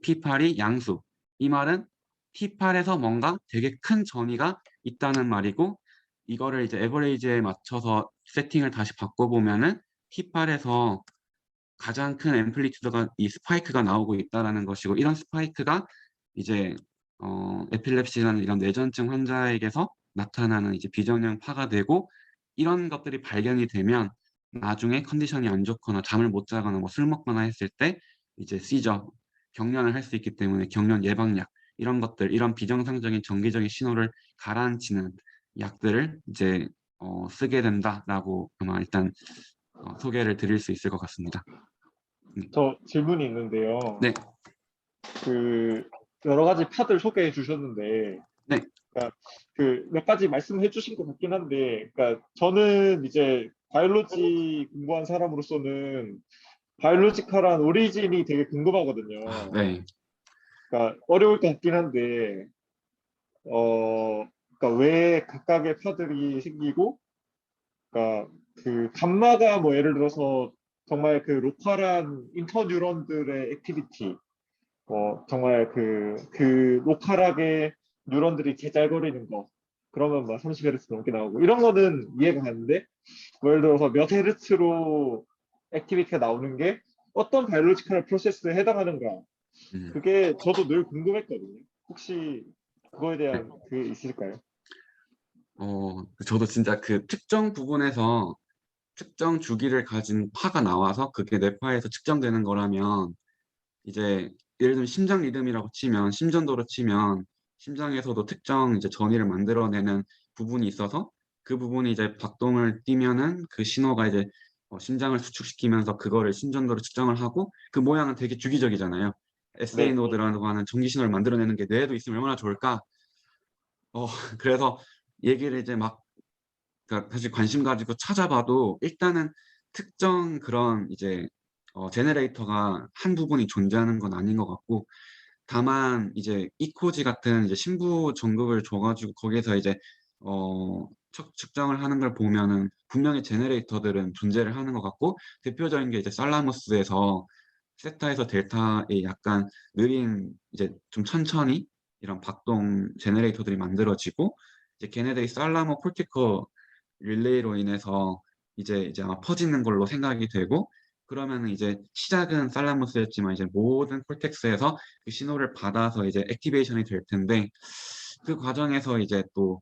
P8이 양수. 이 말은 T8에서 뭔가 되게 큰 전이가 있다는 말이고, 이거를 이제 에버리지에 맞춰서 세팅을 다시 바꿔보면은 T8에서 가장 큰 앰플리튜드가 이 스파이크가 나오고 있다라는 것이고, 이런 스파이크가 이제 에필랩시라는 이런 뇌전증 환자에게서 나타나는 이제 비정형 파가 되고, 이런 것들이 발견이 되면 나중에 컨디션이 안 좋거나 잠을 못 자거나 뭐 술 먹거나 했을 때 이제 시저, 경련을 할 수 있기 때문에 경련 예방약, 이런 것들, 이런 비정상적인 정기적인 신호를 가라앉히는 약들을 이제 쓰게 된다라고 아마 일단 소개를 드릴 수 있을 것 같습니다. 저 질문이 있는데요. 네, 그 여러 가지 파들 소개해 주셨는데, 네, 그러니까 그 몇 가지 말씀해 주신 것 같긴 한데, 그러니까 저는 이제 바이올로지 공부한 사람으로서는 바이올로지컬한 오리진이 되게 궁금하거든요. 네, 그러니까 어려울 것 같긴 한데, 그러니까 왜 각각의 파들이 생기고, 그러니까 그 감마가 뭐 예를 들어서 정말 그 로컬한 인터뉴런들의 액티비티, 정말 그 로컬하게 뉴런들이 제잘거리는 거 그러면 막 30Hz 넘게 나오고 이런 거는 이해가 가는데 뭐 예를 들어서 몇 헤르츠로 액티비티가 나오는 게 어떤 바이올로지컬 프로세스에 해당하는가 음. 그게 저도 늘 궁금했거든요. 혹시 그거에 네. 대한 그 있을까요? 저도 진짜 그 특정 부분에서 특정 주기를 가진 파가 나와서 그게 내 파에서 측정되는 거라면 이제 예를 들면 심장 리듬이라고 치면 심전도로 치면 심장에서도 특정 이제 전위를 만들어내는 부분이 있어서 그 부분이 이제 박동을 띠면은 그 신호가 이제 심장을 수축시키면서 그거를 심전도로 측정을 하고 그 모양은 되게 주기적이잖아요. SA 네. 노드라고 하는 전기 신호를 만들어내는 게 뇌에도 있으면 얼마나 좋을까? 그래서 얘기를 이제 막 그러니까 사실 관심 가지고 찾아봐도 일단은 특정 그런 이제 제너레이터가 한 부분이 존재하는 건 아닌 것 같고 다만 이제 이코지 같은 이제 신부 전극을 줘 가지고 거기에서 이제 측정을 하는 걸 보면은 분명히 제너레이터들은 존재를 하는 것 같고 대표적인 게 이제 살라무스에서 세타에서 델타의 약간 느린 이제 좀 천천히 이런 박동 제너레이터들이 만들어지고 이제 걔네들이 살라모 코르티커 릴레이로 인해서 이제 아마 퍼지는 걸로 생각이 되고 그러면은 이제 시작은 살라무스였지만 이제 모든 콜텍스에서 그 신호를 받아서 이제 액티베이션이 될 텐데 그 과정에서 이제 또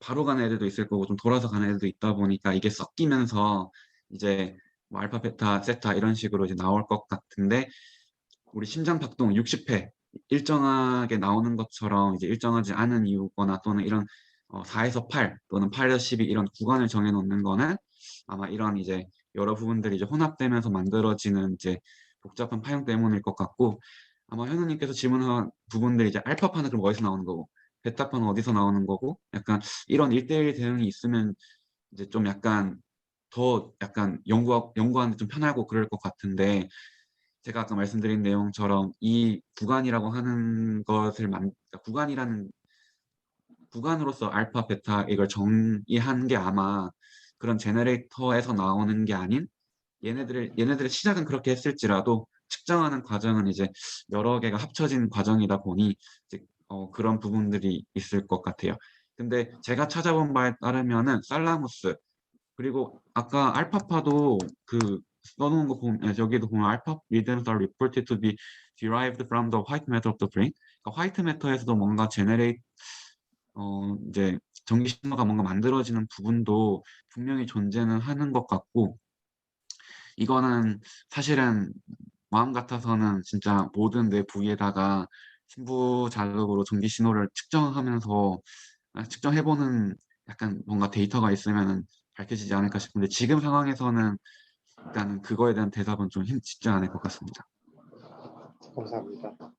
바로 가는 애들도 있을 거고 좀 돌아서 가는 애들도 있다 보니까 이게 섞이면서 이제 뭐 알파, 베타, 세타 이런 식으로 이제 나올 것 같은데 우리 심장 박동 60회 일정하게 나오는 것처럼 이제 일정하지 않은 이유거나 또는 이런 4에서 8 또는 8에서 12 이런 구간을 정해 놓는 거는 아마 이런 이제 여러 부분들이 이제 혼합되면서 만들어지는 이제 복잡한 파형 때문일 것 같고 아마 현우님께서 질문한 부분들이 이제 알파파는 그럼 어디서 나오는 거고 베타파는 어디서 나오는 거고 약간 이런 1대1 대응이 있으면 이제 좀 약간 더 약간 연구하는데 좀 편하고 그럴 것 같은데 제가 아까 말씀드린 내용처럼 이 구간이라고 하는 것을 그러니까 구간이라는 구간으로서 알파, 베타 이걸 정의한 게 아마 그런 제너레이터에서 나오는 게 아닌 얘네들의 시작은 그렇게 했을지라도 측정하는 과정은 이제 여러 개가 합쳐진 과정이다 보니 이제 그런 부분들이 있을 것 같아요. 근데 제가 찾아본 바에 따르면은 살라무스 그리고 아까 알파파도 그 써놓은 거 보면 여기도 보면 alpha rhythms are reported to be derived from the white matter of the brain. 그러니까 화이트 매터에서도 뭔가 제네레이트 이제 전기 신호가 뭔가 만들어지는 부분도 분명히 존재는 하는 것 같고 이거는 사실은 마음 같아서는 진짜 모든 뇌 부위에다가 신부 자극으로 전기 신호를 측정하면서 측정해보는 약간 뭔가 데이터가 있으면은 밝혀지지 않을까 싶은데 지금 상황에서는 일단은 그거에 대한 대답은 좀 쉽지 않을 것 같습니다. 감사합니다.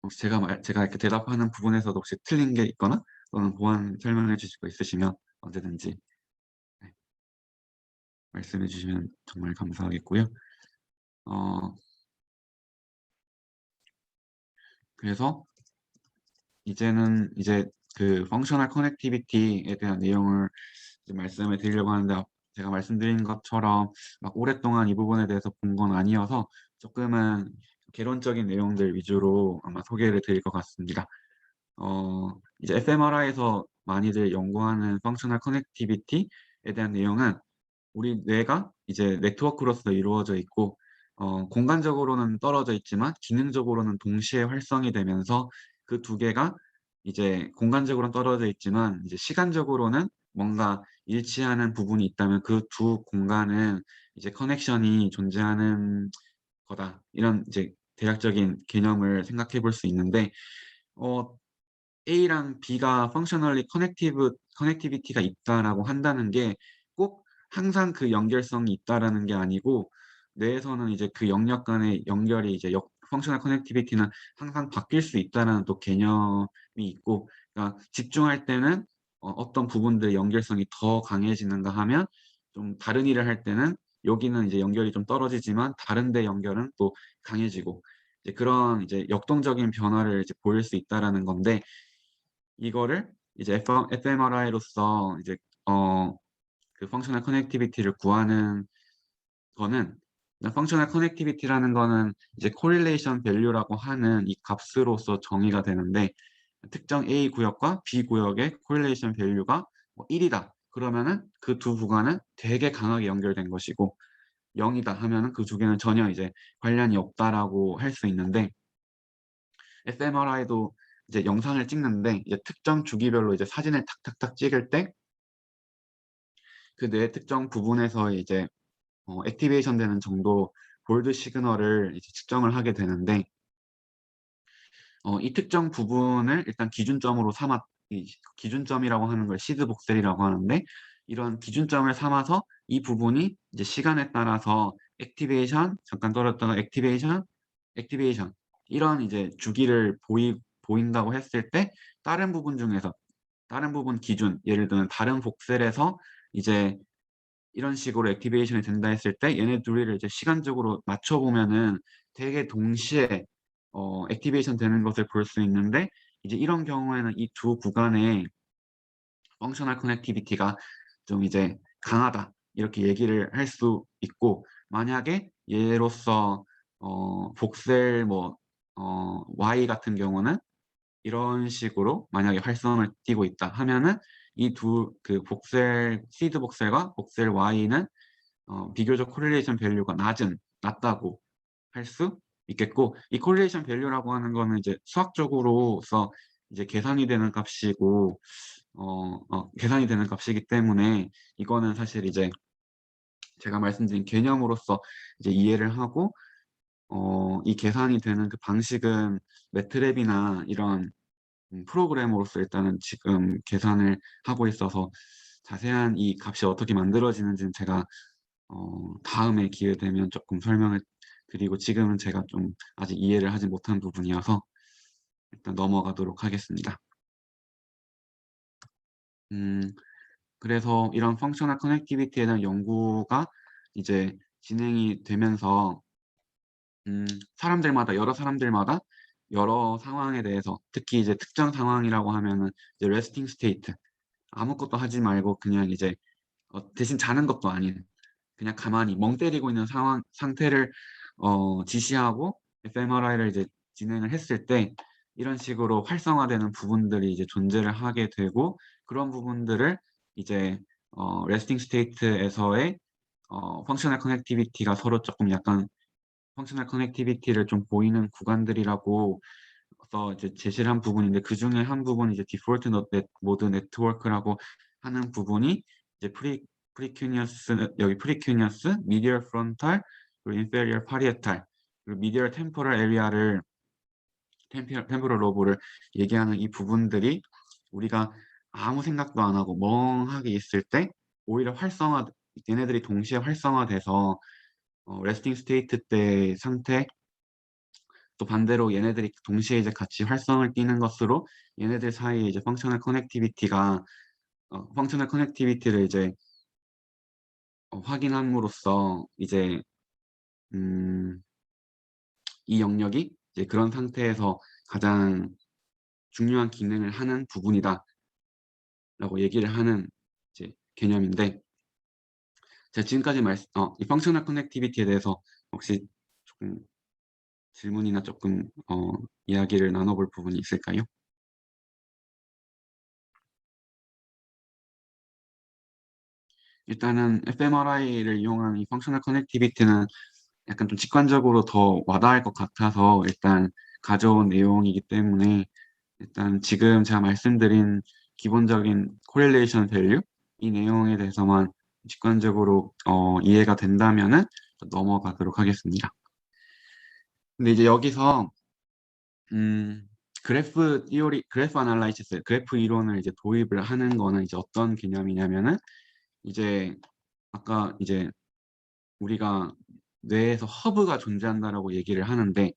혹시 제가 이렇게 대답하는 부분에서도 혹시 틀린 게 있거나 또는 보완 설명해 주실 거 있으시면 언제든지 네, 말씀해 주시면 정말 감사하겠고요. 어, 그래서 이제는 이제 그 펑셔널 커넥티비티에 대한 내용을 이제 말씀을 드리려고 하는데 제가 말씀드린 것처럼 막 오랫동안 이 부분에 대해서 본 건 아니어서 조금은 개론적인 내용들 위주로 아마 소개를 드릴 것 같습니다. 이제 fMRI에서 많이들 연구하는 펑셔널 커넥티비티에 대한 내용은 우리 뇌가 이제 네트워크로서 이루어져 있고 공간적으로는 떨어져 있지만 기능적으로는 동시에 활성이 되면서 그 두 개가 이제 공간적으로는 떨어져 있지만 이제 시간적으로는 뭔가 일치하는 부분이 있다면 그 두 공간은 이제 커넥션이 존재하는 거다. 이런 이제 대략적인 개념을 생각해 볼 수 있는데 어 A랑 B가 functionally connectivity가 있다라고 한다는 게 꼭 항상 그 연결성이 있다라는 게 아니고 뇌에서는 이제 그 영역 간의 연결이 이제 functional connectivity는 항상 바뀔 수 있다라는 또 개념이 있고 그러니까 집중할 때는 어떤 부분들의 연결성이 더 강해지는가 하면 좀 다른 일을 할 때는 여기는 이제 연결이 좀 떨어지지만 다른 데 연결은 또 강해지고 이제 그런 이제 역동적인 변화를 이제 보일 수 있다라는 건데 이거를 이제 fMRI로서 이제 그 펑셔널 커넥티비티를 구하는 거는 펑셔널 커넥티비티라는 거는 이제 코릴레이션 밸류라고 하는 이 값으로서 정의가 되는데 특정 A 구역과 B 구역의 코릴레이션 밸류가 1이다. 그러면은 그 두 구간은 되게 강하게 연결된 것이고 0이다 하면은 그 두 개는 전혀 이제 관련이 없다라고 할 수 있는데 fMRI도 이제 영상을 찍는데 이제 특정 주기별로 이제 사진을 탁탁탁 찍을 때 그 뇌 특정 부분에서 이제 액티베이션 되는 정도 골드 시그널을 이제 측정을 하게 되는데 이 특정 부분을 일단 기준점으로 삼아 이 기준점이라고 하는 걸 시드 복셀이라고 하는데 이런 기준점을 삼아서 이 부분이 이제 시간에 따라서 액티베이션 잠깐 떨었다가 액티베이션 이런 이제 주기를 보인다고 했을 때 다른 부분 중에서 다른 부분 기준 예를 들면 다른 복셀에서 이제 이런 식으로 액티베이션이 된다 했을 때 얘네 둘이를 이제 시간적으로 맞춰 보면은 되게 동시에 액티베이션 되는 것을 볼 수 있는데 이제 이런 경우에는 이 두 구간의 펑셔널 커넥티비티가 좀 이제 강하다 이렇게 얘기를 할 수 있고 만약에 얘로서 복셀 Y 같은 경우는 이런 식으로 만약에 활성을 띠고 있다 하면은 이 그 복셀 시드 복셀과 복셀 Y는 비교적 코릴레이션 밸류가 낮다고 할 수 있겠고 이 코릴레이션 밸류라고 하는 거는 이제 수학적으로서 이제 계산이 되는 값이고 계산이 되는 값이기 때문에 이거는 사실 이제 제가 말씀드린 개념으로서 이제 이해를 하고 이 계산이 되는 그 방식은 매트랩이나 이런 프로그램으로서 일단은 지금 계산을 하고 있어서 자세한 이 값이 어떻게 만들어지는지는 제가 다음에 기회 되면 조금 설명을 드리고 지금은 제가 좀 아직 이해를 하지 못한 부분이어서 일단 넘어가도록 하겠습니다. 그래서 이런 펑셔널 커넥티비티에 대한 연구가 이제 진행이 되면서 여러 사람들마다 여러 상황에 대해서 특히 이제 특정 상황이라고 하면은 이제 레스팅 스테이트 아무것도 하지 말고 그냥 이제 대신 자는 것도 아닌 그냥 가만히 멍 때리고 있는 상태를 지시하고 fMRI를 이제 진행을 했을 때 이런 식으로 활성화되는 부분들이 이제 존재를 하게 되고 그런 부분들을 이제 레스팅 스테이트에서의 펑셔널 커넥티비티가 서로 조금 약간 펑셔널 커넥티비티를 좀 보이는 구간들이라고 이제 제시를 한 부분인데 그 중에 한 부분이 이제 디폴트 모드 네트워크라고 하는 부분이 이제 여기 프리큐니어스, 미디얼 프론탈, 그리고 인페리얼 파리에탈, 그리고 미디얼 템포럴 에리아를 템포럴 로브를 얘기하는 이 부분들이 우리가 아무 생각도 안 하고 멍하게 있을 때 오히려 얘네들이 동시에 활성화돼서 레스팅 스테이트 때 상태 또 반대로 얘네들이 동시에 이제 같이 활성을 띠는 것으로 얘네들 사이에 이제 펑셔널 커넥티비티를 이제 확인함으로써 이제 이 영역이 이제 그런 상태에서 가장 중요한 기능을 하는 부분이다 라고 얘기를 하는 이제 개념인데 제가 지금까지 이 펑셔널 커넥티비티에 대해서 혹시 조금 질문이나 조금 이야기를 나눠볼 부분이 있을까요? 일단은 fMRI를 이용한 이 펑셔널 커넥티비티는 약간 좀 직관적으로 더 와닿을 것 같아서 일단 가져온 내용이기 때문에 일단 지금 제가 말씀드린 기본적인 코릴레이션 밸류 이 내용에 대해서만 직관적으로 이해가 된다면은 넘어가도록 하겠습니다. 근데 이제 여기서 그래프 아날라이시스, 그래프 이론을 이제 도입을 하는 거는 이제 어떤 개념이냐면은 이제 아까 이제 우리가 뇌에서 허브가 존재한다라고 얘기를 하는데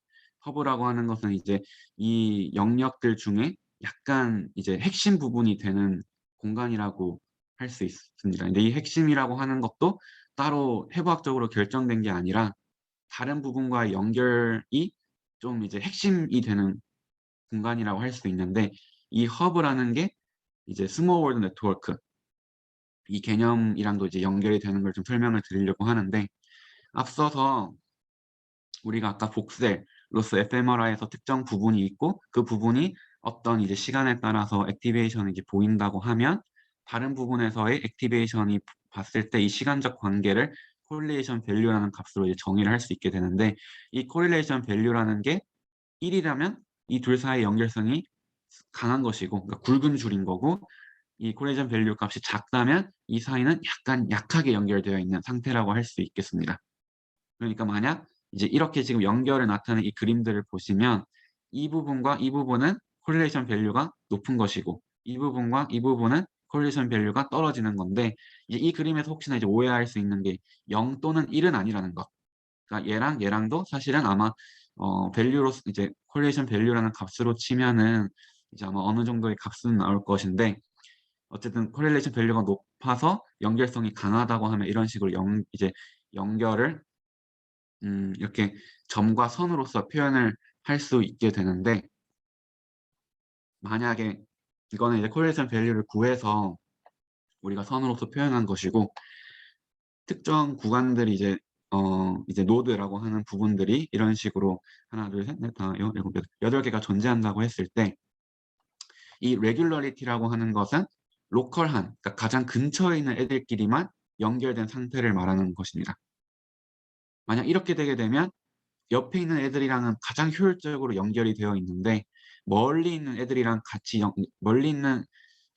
허브라고 하는 것은 이제 이 영역들 중에 약간 이제 핵심 부분이 되는 공간이라고 할 수 있습니다. 근데 이 핵심이라고 하는 것도 따로 해부학적으로 결정된 게 아니라 다른 부분과의 연결이 좀 이제 핵심이 되는 공간이라고 할 수 있는데 이 허브라는 게 이제 스몰 월드 네트워크 이 개념이랑도 이제 연결이 되는 걸 좀 설명을 드리려고 하는데 앞서서 우리가 아까 복셀, 로스 fMRI에서 특정 부분이 있고 그 부분이 어떤 이제 시간에 따라서 액티베이션이 이제 보인다고 하면 다른 부분에서의 액티베이션이 봤을 때 이 시간적 관계를 코릴레이션 밸류라는 값으로 이제 정의를 할 수 있게 되는데 이 코릴레이션 밸류라는 게 1이라면 이 둘 사이의 연결성이 강한 것이고 그러니까 굵은 줄인 거고 이 코릴레이션 밸류 값이 작다면 이 사이는 약간 약하게 연결되어 있는 상태라고 할 수 있겠습니다. 그러니까 만약 이제 이렇게 지금 연결을 나타내는 이 그림들을 보시면 이 부분과 이 부분은 코릴레이션 밸류가 높은 것이고 이 부분과 이 부분은 코릴레이션 밸류가 떨어지는 건데 이제 이 그림에서 혹시나 이제 오해할 수 있는 게 0 또는 1은 아니라는 것. 그러니까 얘랑 얘랑도 사실은 아마 밸류로 이제 코릴레이션 밸류라는 값으로 치면은 이제 아마 어느 정도의 값은 나올 것인데 어쨌든 코릴레이션 밸류가 높아서 연결성이 강하다고 하면 이런 식으로 이제 연결을 이렇게 점과 선으로서 표현을 할 수 있게 되는데 만약에 이거는 이제 코릴레이션 밸류를 구해서 우리가 선으로서 표현한 것이고 특정 구간들이 이제 노드라고 하는 부분들이 이런 식으로 하나, 둘, 셋, 넷, 다, 일곱, 여덟 개가 존재한다고 했을 때 이 레귤러리티라고 하는 것은 로컬한, 그러니까 가장 근처에 있는 애들끼리만 연결된 상태를 말하는 것입니다. 만약 이렇게 되게 되면 옆에 있는 애들이랑은 가장 효율적으로 연결이 되어 있는데 멀리 있는 애들이랑 같이 멀리 있는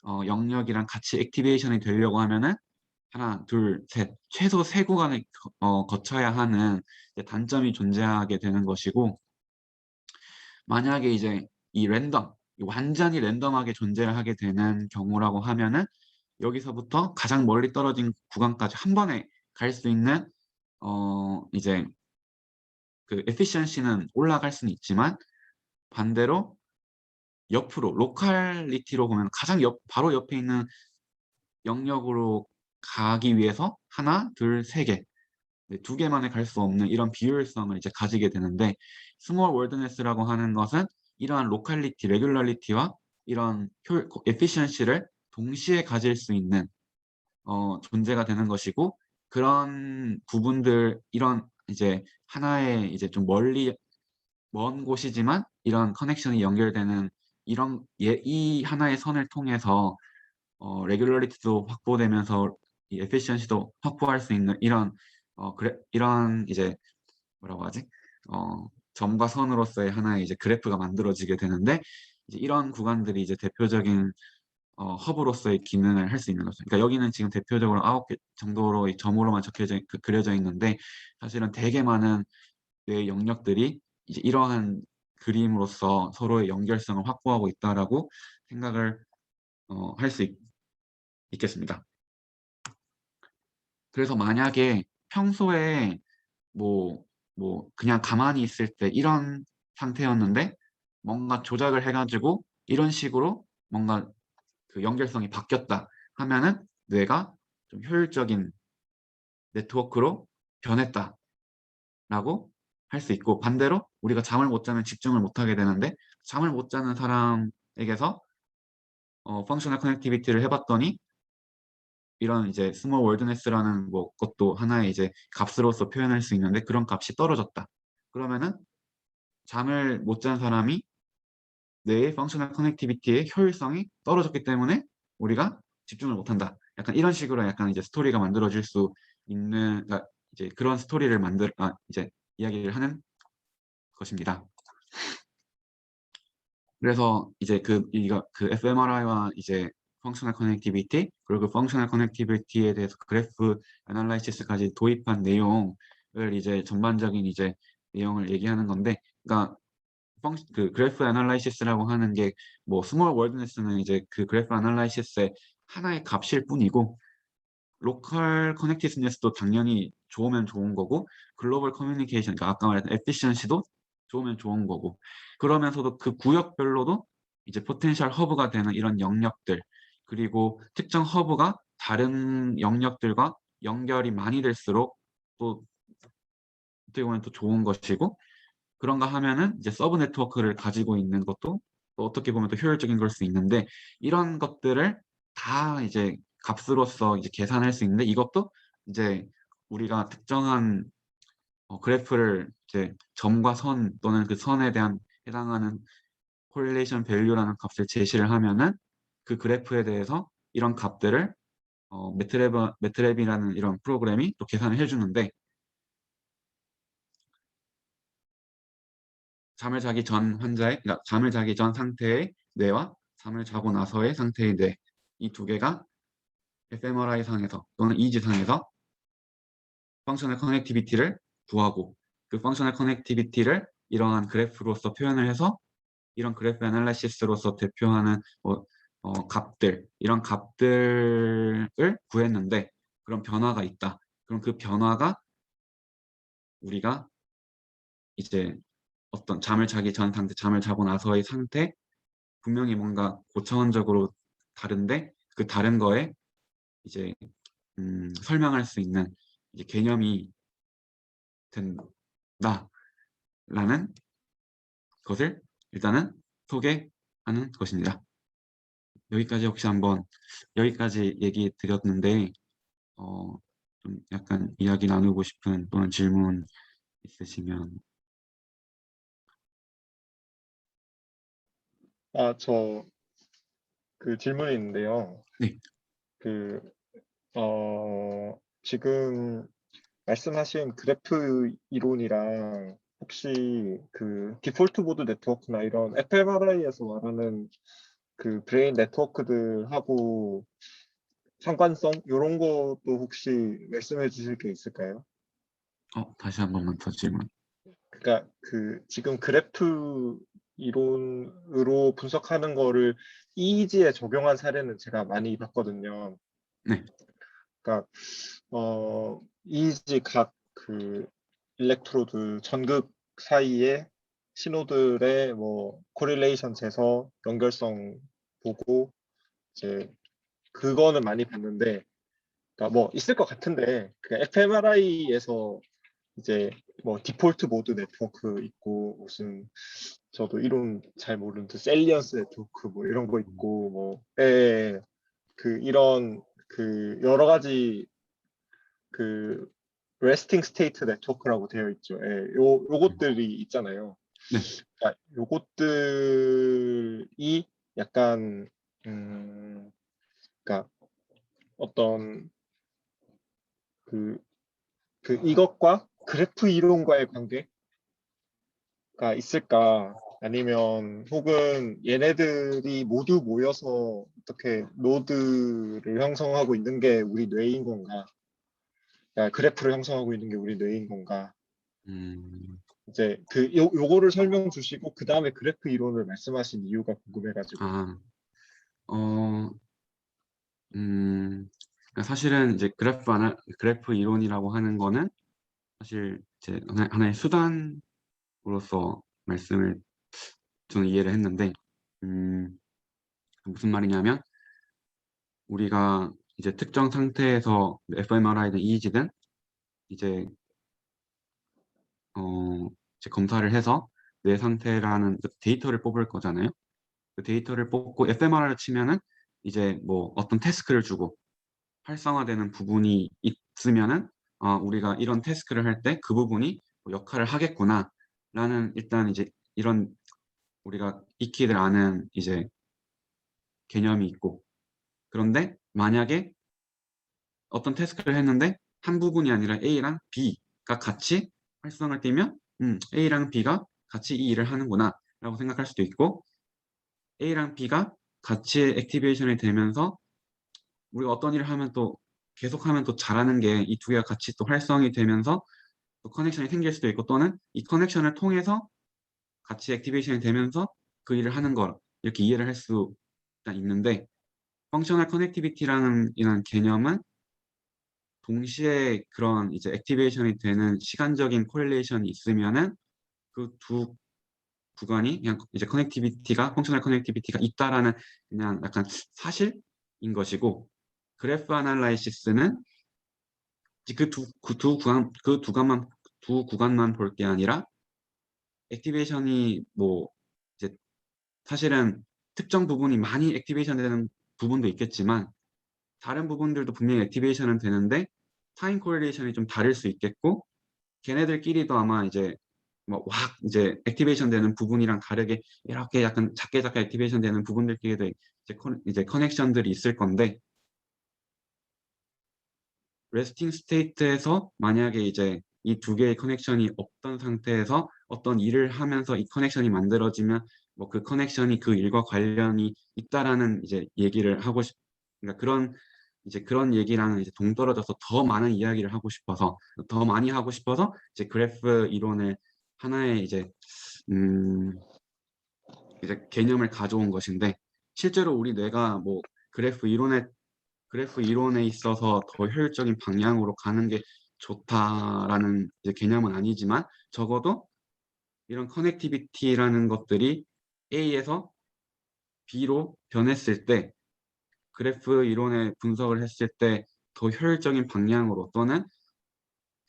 영역이랑 같이 액티베이션이 되려고 하면은 하나, 둘, 셋, 최소 세 구간을 거쳐야 하는 이제 단점이 존재하게 되는 것이고 만약에 이제 이 완전히 랜덤하게 존재를 하게 되는 경우라고 하면은 여기서부터 가장 멀리 떨어진 구간까지 한 번에 갈 수 있는 이제 그 에피션시는 올라갈 수는 있지만 반대로 옆으로 로컬리티로 보면 가장 바로 옆에 있는 영역으로 가기 위해서 하나, 둘, 세 개, 두 개만에 갈 수 없는 이런 비효율성을 이제 가지게 되는데 스몰 월드네스라고 하는 것은 이러한 로컬리티, 레귤러리티와 이런 에피션시를 동시에 가질 수 있는 존재가 되는 것이고 그런 부분들 이런 이제 하나의 이제 좀 먼 곳이지만 이런 커넥션이 연결되는 이 하나의 선을 통해서 레귤러리티도 확보되면서 이 에피시언시도 확보할 수 있는 이런 이제 뭐라고 하지? 점과 선으로서의 하나의 이제 그래프가 만들어지게 되는데 이제 이런 구간들이 이제 대표적인 허브로서의 기능을 할 수 있는 거죠. 그러니까 여기는 지금 대표적으로 9개 정도로 이 점으로만 그려져 있는데 사실은 되게 많은 뇌의 영역들이 이제 이러한 그림으로써 서로의 연결성을 확보하고 있다라고 생각을 할 수 있겠습니다. 그래서 만약에 평소에 뭐 그냥 가만히 있을 때 이런 상태였는데 뭔가 조작을 해가지고 이런 식으로 뭔가 그 연결성이 바뀌었다 하면은 뇌가 좀 효율적인 네트워크로 변했다라고 할 수 있고 반대로 우리가 잠을 못 자면 집중을 못 하게 되는데 잠을 못 자는 사람에게서 펑셔널 커넥티비티를 해봤더니 이런 이제 스몰 월드네스라는 뭐 것도 하나의 이제 값으로서 표현할 수 있는데 그런 값이 떨어졌다. 그러면은 잠을 못 잔 사람이 뇌의 펑셔널 커넥티비티의 효율성이 떨어졌기 때문에 우리가 집중을 못 한다. 약간 이런 식으로 약간 이제 스토리가 만들어질 수 있는 그러니까 이제 그런 스토리를 이제 이야기를 하는 것입니다. 그래서 이제 그 fMRI와 이제 펑셔널 커넥티비티 그리고 그 펑셔널 커넥티비티에 대해서 그래프 애널라이시스까지 도입한 내용을 이제 전반적인 이제 내용을 얘기하는 건데, 그러니까 그 그래프 애널라이시스라고 하는 게 뭐 스몰 월드네스는 이제 그 그래프 애널라이시스의 하나의 값일 뿐이고 로컬 커넥티브니스도 당연히 좋으면 좋은 거고 글로벌 커뮤니케이션, 그러니까 아까 말했던 에피션시도 좋으면 좋은 거고 그러면서도 그 구역별로도 이제 포텐셜 허브가 되는 이런 영역들 그리고 특정 허브가 다른 영역들과 연결이 많이 될수록 또 어떻게 보면 또 좋은 것이고 그런가 하면은 이제 서브 네트워크를 가지고 있는 것도 또 어떻게 보면 또 효율적인 걸 수 있는데 이런 것들을 다 이제 값으로서 이제 계산할 수 있는데 이것도 이제 우리가 특정한 그래프를 이제 점과 선 또는 그 선에 대한 해당하는 correlation value라는 값을 제시를 하면은 그 그래프에 대해서 이런 값들을 매트랩이라는 이런 프로그램이 또 계산을 해주는데, 잠을 자기 전 환자의, 그러니까 잠을 자기 전 상태의 뇌와 잠을 자고 나서의 상태의 뇌, 이 두 개가 fMRI 상에서 또는 EEG 상에서 펑셔널 커넥티비티를 구하고, 그 펑셔널 커넥티비티를 이러한 그래프로서 표현을 해서 이런 그래프 애널리시스로서 대표하는 값들, 이런 값들을 구했는데, 그런 변화가 있다. 그럼 그 변화가 우리가 이제 어떤 잠을 자기 전 상태, 잠을 자고 나서의 상태, 분명히 뭔가 고차원적으로 다른데 그 다른 거에 이제 설명할 수 있는 이제 개념이 된다라는 것을 일단은 소개하는 것입니다. 여기까지 혹시 한번 여기까지 얘기 드렸는데 좀 약간 이야기 나누고 싶은 또는 질문 있으시면. 저 그 질문이 있는데요. 네. 지금 말씀하신 그래프 이론이랑 혹시 그 디폴트 보드 네트워크나 이런 fMRI에서 말하는 그 브레인 네트워크들하고 상관성 이런 것도 혹시 말씀해 주실 게 있을까요? 다시 한 번만 더 질문. 그러니까 그 지금 그래프 이론으로 분석하는 거를 EEG에 적용한 사례는 제가 많이 봤거든요. 네. 그러니까 EEG 각 그 일렉트로드 전극 사이에 신호들의 뭐 코릴레이션 재서 연결성 보고 이제 그거는 많이 봤는데, 그러니까 뭐 있을 것 같은데 그 fMRI에서 이제 뭐 디폴트 모드 네트워크 있고 무슨 저도 이름 잘 모르는데 셀리언스 네트워크 뭐 이런 거 있고 뭐 그 이런 그 여러 가지 그 레스팅 스테이트 네트워크라고 되어 있죠. 요것들이 있잖아요. 네. 그러니까 요것들이 약간 그러니까 어떤 그 이것과 그래프 이론과의 관계가 있을까? 아니면 혹은 얘네들이 모두 모여서 어떻게 노드를 형성하고 있는 게 우리 뇌인 건가? 그러니까 그래프를 형성하고 있는 게 우리 뇌인 건가? 음, 이제 요거를 설명 주시고 그 다음에 그래프 이론을 말씀하신 이유가 궁금해가지고. 아, 어, 그러니까 사실은 이제 그래프 이론이라고 하는 거는 사실 이제 하나의 수단으로서 말씀을 저는 이해를 했는데, 무슨 말이냐면 우리가 이제 특정 상태에서 fMRI든 EEG든 이제 이제 검사를 해서 뇌 상태라는 그 데이터를 뽑을 거잖아요. 그 데이터를 뽑고 fMRI를 치면은 이제 뭐 어떤 태스크를 주고 활성화되는 부분이 있으면은 우리가 이런 태스크를 할 때 그 부분이 뭐 역할을 하겠구나라는 일단 이제 이런 우리가 익히들 아는 이제 개념이 있고, 그런데 만약에 어떤 태스크를 했는데 한 부분이 아니라 A랑 B가 같이 활성을 띠면 A랑 B가 같이 이 일을 하는구나 라고 생각할 수도 있고, A랑 B가 같이 액티베이션이 되면서 우리가 어떤 일을 하면 또 계속하면 또 잘하는 게 이 두 개가 같이 또 활성이 되면서 또 커넥션이 생길 수도 있고, 또는 이 커넥션을 통해서 같이 액티베이션이 되면서 그 일을 하는 걸 이렇게 이해를 할 수 있는데, 펑셔널 커넥티비티라는 이런 개념은 동시에 그런 이제 액티베이션이 되는 시간적인 코릴레이션이 있으면은 그 두 구간이 그냥 이제 커넥티비티가 펑셔널 커넥티비티가 있다라는 그냥 약간 사실인 것이고, 그래프 아날라이시스는 두 구간만 볼 게 아니라 액티베이션이 뭐 이제 사실은 특정 부분이 많이 액티베이션 되는 부분도 있겠지만 다른 부분들도 분명히 액티베이션은 되는데 타임 코릴레이션이 좀 다를 수 있겠고, 걔네들끼리도 아마 이제 뭐 확 이제 액티베이션 되는 부분이랑 다르게 이렇게 약간 작게 액티베이션 되는 부분들끼리도 이제 커넥션들이 있을 건데, 레스팅 스테이트에서 만약에 이제 이 두 개의 커넥션이 없던 상태에서 어떤 일을 하면서 이 커넥션이 만들어지면 뭐 그 커넥션이 그 일과 관련이 있다라는 이제 얘기를 하고 그러니까 그런 얘기랑은 이제 동떨어져서 더 많은 이야기를 하고 싶어서, 더 많이 하고 싶어서 이제 그래프 이론을 하나의 이제 개념을 가져온 것인데, 실제로 우리 뇌가 뭐 그래프 이론에 있어서 더 효율적인 방향으로 가는 게 좋다라는 이제 개념은 아니지만, 적어도 이런 커넥티비티라는 것들이 A에서 B로 변했을 때, 그래프 이론의 분석을 했을 때 더 효율적인 방향으로, 또는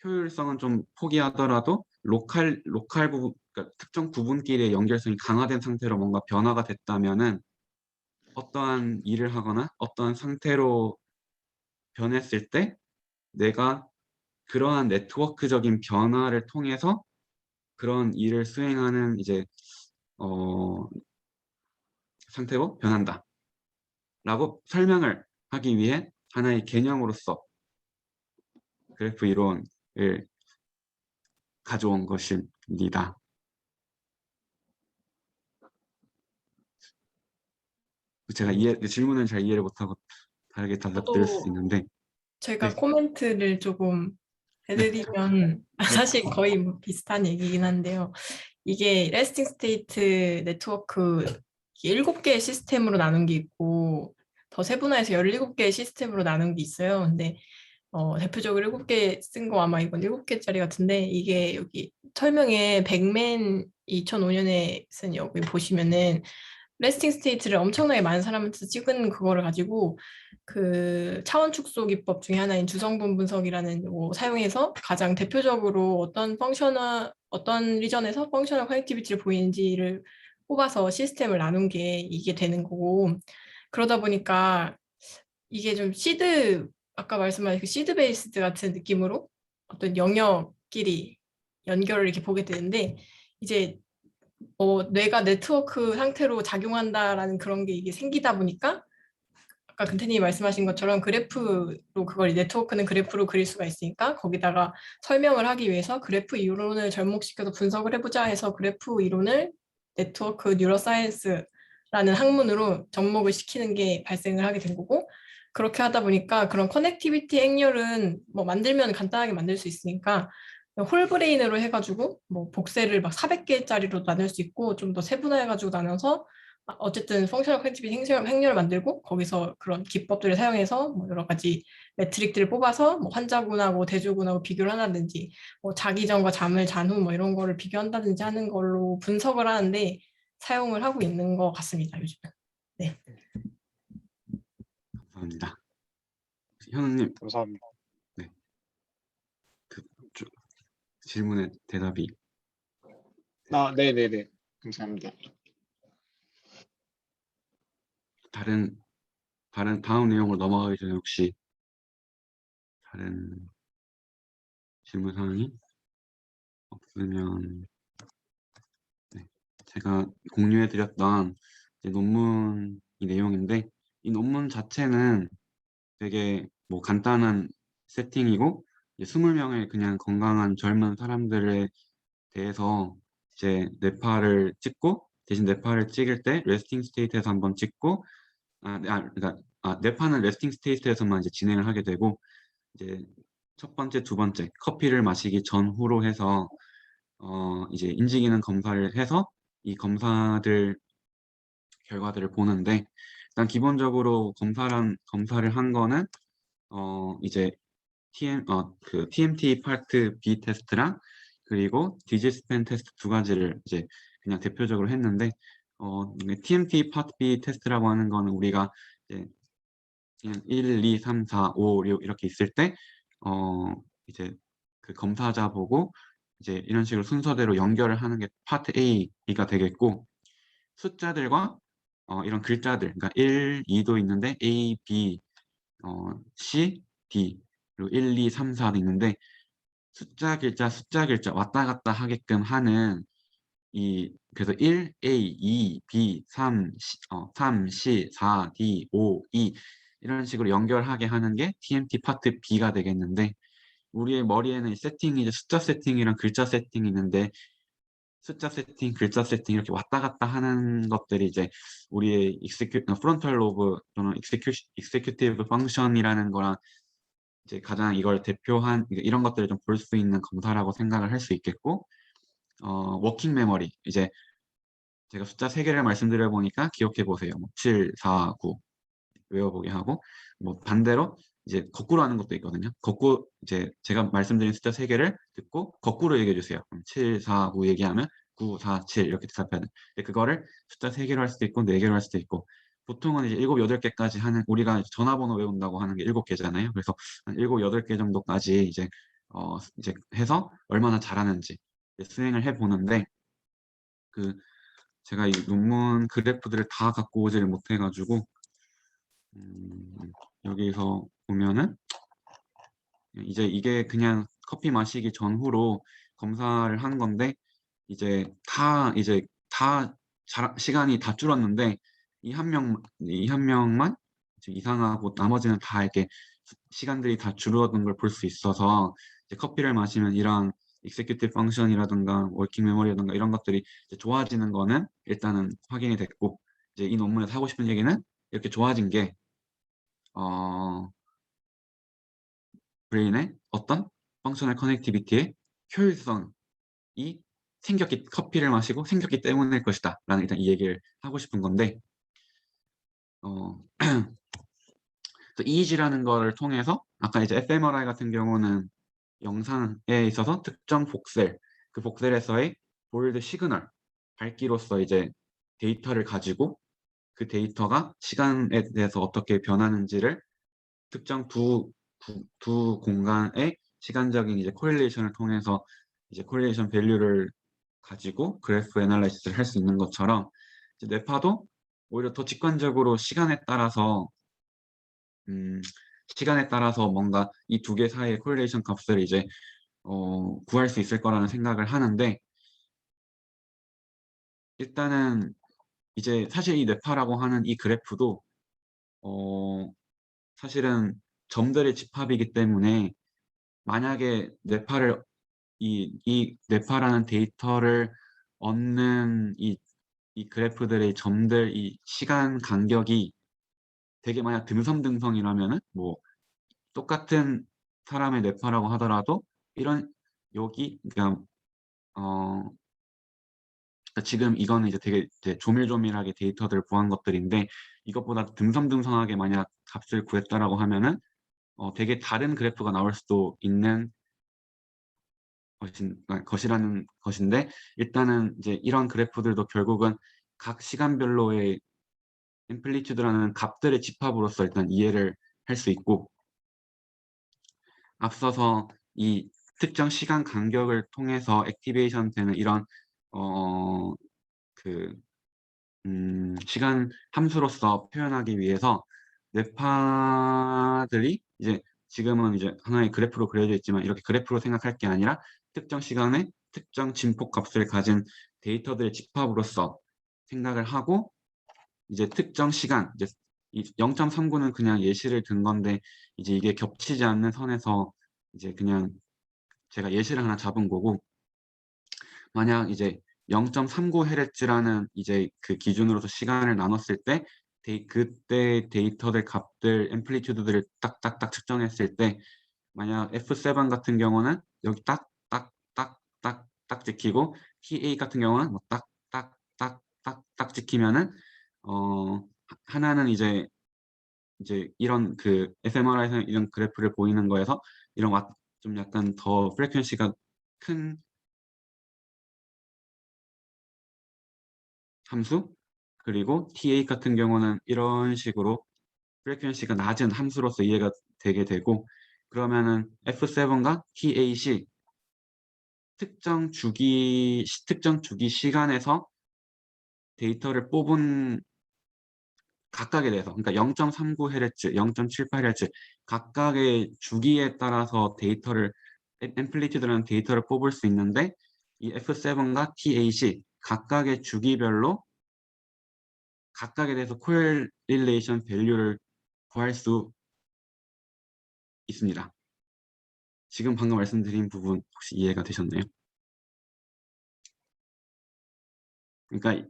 효율성은 좀 포기하더라도 로컬 부분, 그러니까 특정 부분끼리의 연결성이 강화된 상태로 뭔가 변화가 됐다면은, 어떠한 일을 하거나 어떠한 상태로 변했을 때 내가 그러한 네트워크적인 변화를 통해서 그런 일을 수행하는 이제 상태로 변한다 라고 설명을 하기 위해 하나의 개념으로서 그래프 이론을 가져온 것입니다. 제가 질문을 잘 이해를 못하고 다르게 답드릴 수 저도 있는데, 제가 네. 코멘트를 조금 해드리면 사실 거의 뭐 비슷한 얘기긴 한데요. 이게 레스팅 스테이트 네트워크 7개의 시스템으로 나눈 게 있고 더 세분화해서 17개의 시스템으로 나눈 게 있어요. 근데 대표적으로 7개 쓴 거 아마 이건 7개짜리 같은데, 이게 여기 설명에 백맨 2005년에 쓴 여기 보시면은 레스팅 스테이트를 엄청나게 많은 사람한테 찍은 그거를 가지고 그 차원 축소 기법 중에 하나인 주성분 분석이라는 거 사용해서 가장 대표적으로 어떤 리전에서 펑셔널 커넥티비티를 보이는지를 뽑아서 시스템을 나눈 게 이게 되는 거고, 그러다 보니까 이게 좀 아까 말씀하신 그 시드 베이스드 같은 느낌으로 어떤 영역끼리 연결을 이렇게 보게 되는데, 이제 뇌가 네트워크 상태로 작용한다라는 그런 게 이게 생기다 보니까 아까 근태님이 말씀하신 것처럼 그래프로 그걸 네트워크는 그래프로 그릴 수가 있으니까 거기다가 설명을 하기 위해서 그래프 이론을 접목시켜서 분석을 해보자 해서 그래프 이론을 네트워크 뉴로사이언스라는 학문으로 접목을 시키는 게 발생을 하게 된 거고, 그렇게 하다 보니까 그런 커넥티비티 행렬은 뭐 만들면 간단하게 만들 수 있으니까 홀브레인으로 해가지고 뭐 복세를 막 400개짜리로 나눌 수 있고 좀 더 세분화해가지고 나눠서 어쨌든 펑셔널 커넥티비티 행렬을 만들고 거기서 그런 기법들을 사용해서 뭐 여러 가지 매트릭들을 뽑아서 뭐 환자군하고 대조군하고 비교를 한다든지 뭐 자기 전과 잠을 잔 후 뭐 이런 거를 비교한다든지 하는 걸로 분석을 하는데 사용을 하고 있는 것 같습니다, 요즘은. 네. 감사합니다. 현우님, 감사합니다. 질문의 대답이. 네네네. 감사합니다. 다음 내용으로 넘어가기 전에 혹시 다른 질문 사항이 없으면, 네. 제가 공유해드렸던 논문 이 내용인데, 이 논문 자체는 되게 뭐 간단한 세팅이고, 20명의 그냥 건강한 젊은 사람들에 대해서 이제 뇌파를 찍고, 대신 뇌파를 찍을 때 레스팅 스테이트에서 한번 찍고, 그러니까 뇌파는 레스팅 스테이트에서만 이제 진행을 하게 되고, 이제 첫 번째, 두 번째 커피를 마시기 전후로 해서 이제 인지기능 검사를 해서 이 검사들 결과들을 보는데, 일단 기본적으로 검사를 한 거는 이제 TMT 파트 B 테스트랑 그리고 디지스펜 테스트 두 가지를 이제 그냥 대표적으로 했는데, TMT 파트 B 테스트라고 하는 거는 우리가 이제 그냥 1, 2, 3, 4, 5, 6 이렇게 있을 때 이제 그 검사자 보고 이제 이런 식으로 순서대로 연결을 하는 게 파트 A가 되겠고, 숫자들과 이런 글자들, 그러니까 1, 2도 있는데 A, B, C, D, 그리고 1, 2, 3, 4도 있는데, 숫자 글자 왔다 갔다 하게끔 하는 그래서 1, A, 2, B, 3, 3, C, 4, D, 5, E 이런 식으로 연결하게 하는 게 TMT 파트 B가 되겠는데, 우리의 머리에는 이 세팅이 이제 숫자 세팅이랑 글자 세팅이 있는데, 숫자 세팅, 글자 세팅 이렇게 왔다 갔다 하는 것들이 이제 우리의 프론탈 로브 또는 익세큐티브 펑션이라는 거랑 이제 가장 이걸 대표한 이런 것들을 좀 볼 수 있는 검사라고 생각을 할 수 있겠고, 워킹 메모리, 이제 제가 숫자 3개를 말씀드려 보니까 기억해 보세요. 뭐 7, 4, 9 외워보게 하고, 뭐 반대로 이제 거꾸로 하는 것도 있거든요. 거꾸로 이제 제가 말씀드린 숫자 3개를 듣고 거꾸로 얘기해 주세요. 그럼 7, 4, 9 얘기하면 9, 4, 7 이렇게 대답해야 돼. 근데 그거를 숫자 3개로 할 수도 있고 4개로 할 수도 있고, 보통은 이제 7, 8개까지 하는, 우리가 전화번호 외운다고 하는 게 7개잖아요. 그래서 한 7, 8개 정도까지 이제 이제 해서 얼마나 잘하는지 수행을 해 보는데, 그 제가 이 논문 그래프들을 다 갖고 오지를 못해가지고 여기서 보면은 이제 이게 그냥 커피 마시기 전후로 검사를 한 건데, 이제 다 시간이 다 줄었는데 이 한 명만 이상하고 나머지는 다 이렇게 시간들이 다 줄어든 걸 볼 수 있어서, 이제 커피를 마시면 이런 익세큐티브 펑션이라든가 워킹 메모리라든가 이런 것들이 이제 좋아지는 거는 일단은 확인이 됐고, 이제 이 논문에서 하고 싶은 얘기는 이렇게 좋아진 게 브레인의 어떤 펑셔널 커넥티비티의 효율성이 커피를 마시고 생겼기 때문일 것이다 라는 일단 이 얘기를 하고 싶은 건데, EEG라는 거를 통해서 아까 이제 fMRI 같은 경우는 영상에 있어서 특정 복셀, 그 복셀에서의 보일드 시그널, 밝기로서 이제 데이터를 가지고 그 데이터가 시간에 대해서 어떻게 변하는지를 특정 두 공간의 시간적인 이제 코릴레이션을 통해서 이제 코릴레이션 밸류를 가지고 그래프 애널라이시스를 할 수 있는 것처럼, 이제 뇌파도 오히려 더 직관적으로 시간에 따라서 뭔가 이 두 개 사이의 코릴레이션 값을 이제 구할 수 있을 거라는 생각을 하는데, 일단은 이제 사실 이 뇌파라고 하는 이 그래프도 사실은 점들의 집합이기 때문에, 만약에 이 뇌파라는 데이터를 얻는 이 그래프들의 점들, 이 시간 간격이 되게 만약 듬성듬성이라면은, 뭐 똑같은 사람의 뇌파라고 하더라도 이런 여기 그러니까 지금 이거는 이제 되게 이제 조밀조밀하게 데이터들을 구한 것들인데, 이것보다 듬성듬성하게 만약 값을 구했다라고 하면은 되게 다른 그래프가 나올 수도 있는 것이라는 것인데, 일단은 이제 이런 그래프들도 결국은 각 시간별로의 앰플리튜드라는 값들의 집합으로서 일단 이해를 할 수 있고, 앞서서 이 특정 시간 간격을 통해서 액티베이션 되는 이런 시간 함수로서 표현하기 위해서 뇌파들이 이제 지금은 이제 하나의 그래프로 그려져 있지만, 이렇게 그래프로 생각할 게 아니라 특정 시간에 특정 진폭 값을 가진 데이터들의 집합으로서 생각을 하고, 이제 특정 시간, 이제 이 0.39는 그냥 예시를 든 건데, 이제 이게 겹치지 않는 선에서 이제 그냥 제가 예시를 하나 잡은 거고, 만약 이제 0.39Hz라는 이제 그 기준으로서 시간을 나눴을 때 그때 데이터들 값들 앰플리튜드들을 딱딱딱 측정했을 때, 만약 F7 같은 경우는 여기 딱딱딱딱딱 찍히고, T8 같은 경우는 뭐 딱딱딱딱딱 찍히면은 하나는 이제 이런 그 fMRI에서 이런 그래프를 보이는 거에서 이런 좀 약간 더 프리퀀시가 큰 함수, 그리고 T8 같은 경우는 이런 식으로 프리퀀시가 낮은 함수로서 이해가 되게 되고, 그러면은 F7과 T8이 특정 주기 시간에서 데이터를 뽑은 각각에 대해서, 그러니까 0.39Hz, 0.78Hz 각각의 주기에 따라서 데이터를 앰플리튜드라는 데이터를 뽑을 수 있는데 이 F7과 T8이 각각의 주기별로 각각에 대해서 코릴레이션 밸류를 구할 수 있습니다. 지금 방금 말씀드린 부분 혹시 이해가 되셨나요? 그러니까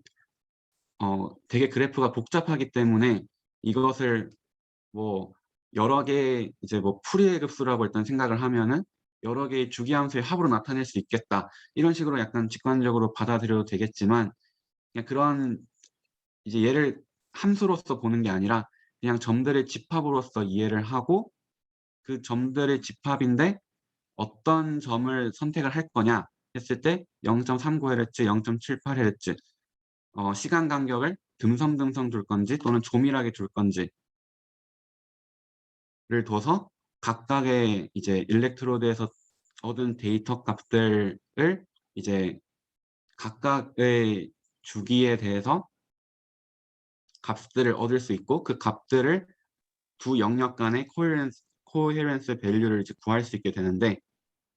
되게 그래프가 복잡하기 때문에 이것을 뭐 여러 개 이제 뭐 풀이의 급수라고 일단 생각을 하면은 여러 개의 주기함수의 합으로 나타낼 수 있겠다. 이런 식으로 약간 직관적으로 받아들여도 되겠지만 그냥 그런 이제 얘를 함수로서 보는 게 아니라 그냥 점들의 집합으로서 이해를 하고 그 점들의 집합인데 어떤 점을 선택을 할 거냐 했을 때 0.39Hz, 0.78Hz 시간 간격을 듬성듬성 둘 건지 또는 조밀하게 둘 건지를 둬서 각각의 이제 일렉트로드에서 얻은 데이터 값들을 이제 각각의 주기에 대해서 값들을 얻을 수 있고 그 값들을 두 영역 간의 코헤ren스 밸류를 이제 구할 수 있게 되는데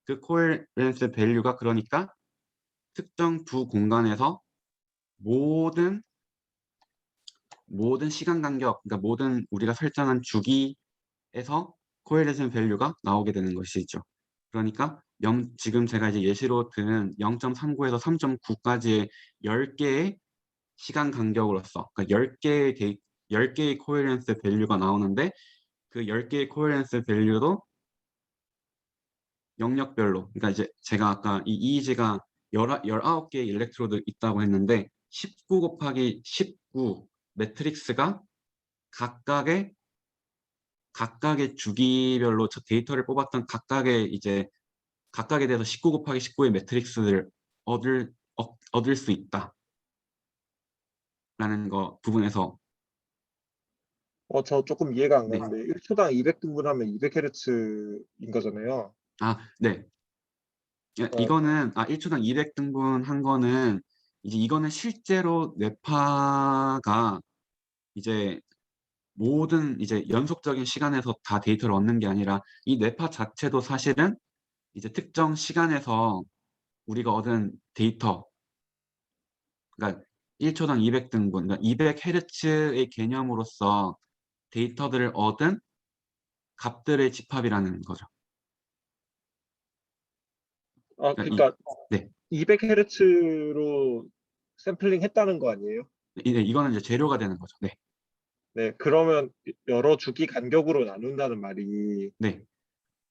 그 코헤ren스 밸류가 그러니까 특정 두 공간에서 모든 시간 간격, 그러니까 모든 우리가 설정한 주기에서 코헤ren스 밸류가 나오게 되는 것이죠. 그러니까 지금 제가 이제 예시로 든 0.39에서 3.9까지의 10개의 시간 간격으로서 그러니까 10개의 코헤ren스 밸류가 나오는데 그 10개의 코헤ren스 밸류도 영역별로 그러니까 이제 제가 아까 이 EEG가 19개의 일렉트로드 있다고 했는데 19 곱하기 19 매트릭스가 각각의 주기별로 저 데이터를 뽑았던 각각에 대해서 19 곱하기 19의 매트릭스를 얻을 수 있다라는 거 부분에서 저 조금 이해가 안 네. 가는데 1초당 200등분하면 200Hz인 거잖아요. 네. 이거는 1초당 200등분 한 거는 이제 이거는 실제로 뇌파가 이제 모든 이제 연속적인 시간에서 다 데이터를 얻는 게 아니라 이 뇌파 자체도 사실은 이제 특정 시간에서 우리가 얻은 데이터 그러니까 1초당 200등분 그러니까 200Hz의 개념으로서 데이터들을 얻은 값들의 집합이라는 거죠. 그러니까 네. 200Hz로 샘플링 했다는 거 아니에요? 이거는 이제 재료가 되는 거죠. 네. 네, 그러면 여러 주기 간격으로 나눈다는 말이 네.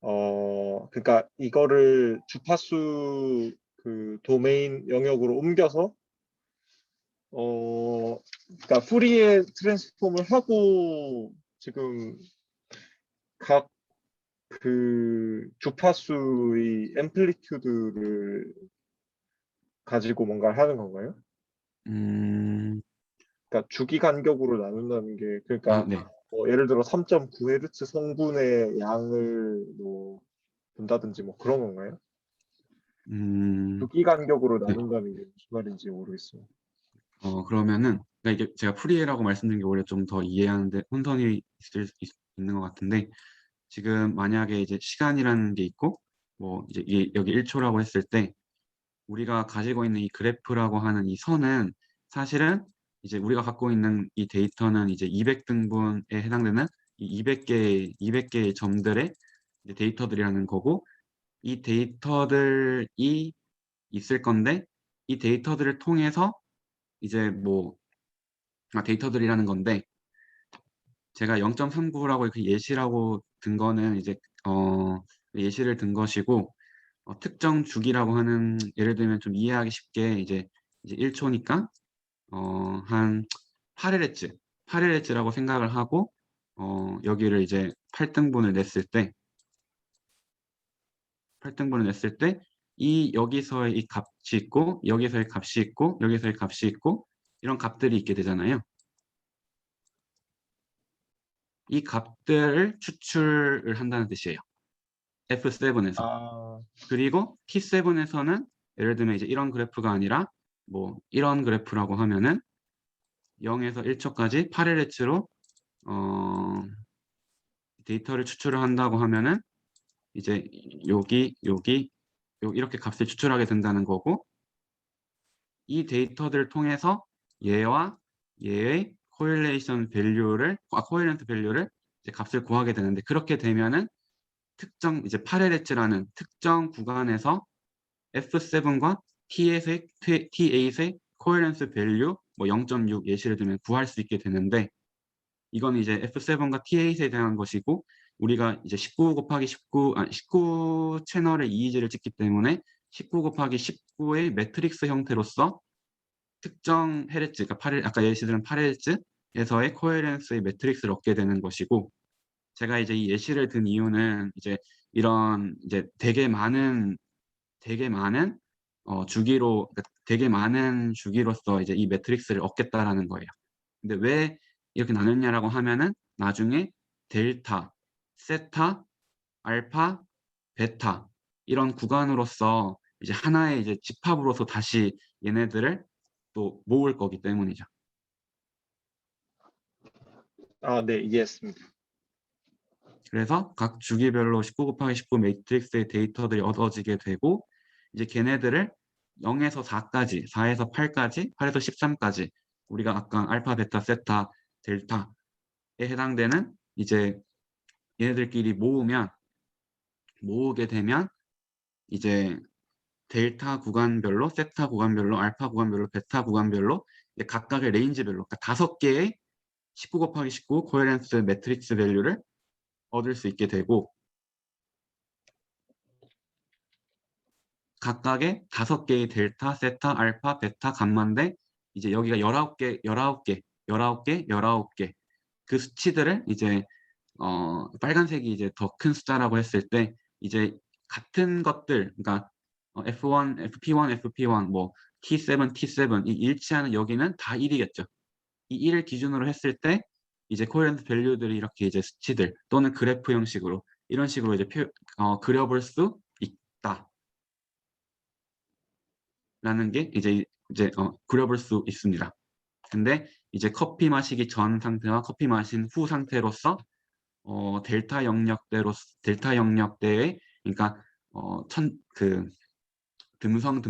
그러니까 이거를 주파수 그 도메인 영역으로 옮겨서 그러니까 푸리에 트랜스폼을 하고 지금 각 그 주파수의 앰플리튜드를 가지고 뭔가를 하는 건가요? 음, 그러니까 주기 간격으로 나눈다는 게 그러니까 네. 뭐 예를 들어 3.9Hz 성분의 양을 뭐 본다든지 뭐 그런 건가요? 주기 간격으로 네. 나눈다는 게 무슨 말인지 모르겠어요. 그러면은 그러니까 이게 제가 프리에라고 말씀드린 게 오히려 좀 더 이해하는데 혼선이 있는 것 같은데 지금 만약에 이제 시간이라는 게 있고 뭐 이제 여기 1초라고 했을 때 우리가 가지고 있는 이 그래프라고 하는 이 선은 사실은 이제 우리가 갖고 있는 이 데이터는 이제 200등분에 해당되는 이 200개의 점들의 이제 데이터들이라는 거고 이 데이터들이 있을 건데 이 데이터들을 통해서 이제 뭐 데이터들이라는 건데 제가 0.39라고 이렇게 예시라고 든 거는 이제 예시를 든 것이고 특정 주기라고 하는 예를 들면 좀 이해하기 쉽게 이제 1초니까 한 8Hz라고 생각을 하고 여기를 이제 8등분을 냈을 때 여기서의 이 값이 있고 여기서의 값이 있고 여기서의 값이 있고 이런 값들이 있게 되잖아요. 이 값들을 추출을 한다는 뜻이에요. F7에서. 그리고 T7에서는 예를 들면 이제 이런 그래프가 아니라 뭐 이런 그래프라고 하면은 0에서 1초까지 8LH로 데이터를 추출을 한다고 하면은 이제 이렇게 값을 추출하게 된다는 거고, 이 데이터들을 통해서 얘와 얘의 코릴레이션 밸류를 코헤런트 밸류를 이제 값을 구하게 되는데, 그렇게 되면은 특정 이제 8LH라는 특정 구간에서 F7과 T8의 코헤런스 밸류 뭐 0.6 예시를 들면 구할 수 있게 되는데, 이건 이제 F7과 T8에 대한 것이고, 우리가 이제 19 곱하기 19 채널의 EEG를 찍기 때문에 19 곱하기 19의 매트릭스 형태로서 특정 헤르츠, 그러니까 아까 예시들은 8Hz에서의 코헤rence의 매트릭스를 얻게 되는 것이고, 제가 이제 이 예시를 든 이유는 이제 이런 이제 되게 많은 주기로, 그러니까 되게 많은 주기로서 이제 이 매트릭스를 얻겠다라는 거예요. 근데 왜 이렇게 나눴냐라고 하면은 나중에 델타, 세타, 알파, 베타 이런 구간으로서 이제 하나의 이제 집합으로서 다시 얘네들을 또 모을 거기 때문이죠. 아, 네, 이해했습니다. 그래서 각 주기별로 19 곱하기 19 매트릭스의 데이터들이 얻어지게 되고, 이제 걔네들을 0에서 4까지, 4에서 8까지, 8에서 13까지 우리가 아까 알파, 베타, 세타, 델타에 해당되는 이제 얘네들끼리 모으게 되면 이제 델타 구간별로, 세타 구간별로, 알파 구간별로, 베타 구간별로 이제 각각의 레인지별로, 그러니까 5개의 19 곱하기 19 코헤런스 매트릭스 밸류를 얻을 수 있게 되고, 각각의 5개의 델타, 세타, 알파, 베타, 감마인데 이제 여기가 19개 그 수치들을 이제 빨간색이 이제 더 큰 숫자라고 했을 때 이제 같은 것들, 그러니까 F1, FP1 뭐 T7 이 일치하는 여기는 다 1이겠죠. 이 1을 기준으로 했을 때 이제 코헤런트 밸류들이 이렇게 이제 수치들 또는 그래프 형식으로 이런 식으로 이제 그려볼 수 있다. 라는 게 이제 그려볼 수 있습니다. 근데 이제 커피 마시기 전 상태와 커피 마신 후 상태로서 델타 영역대의, 그러니까 듬성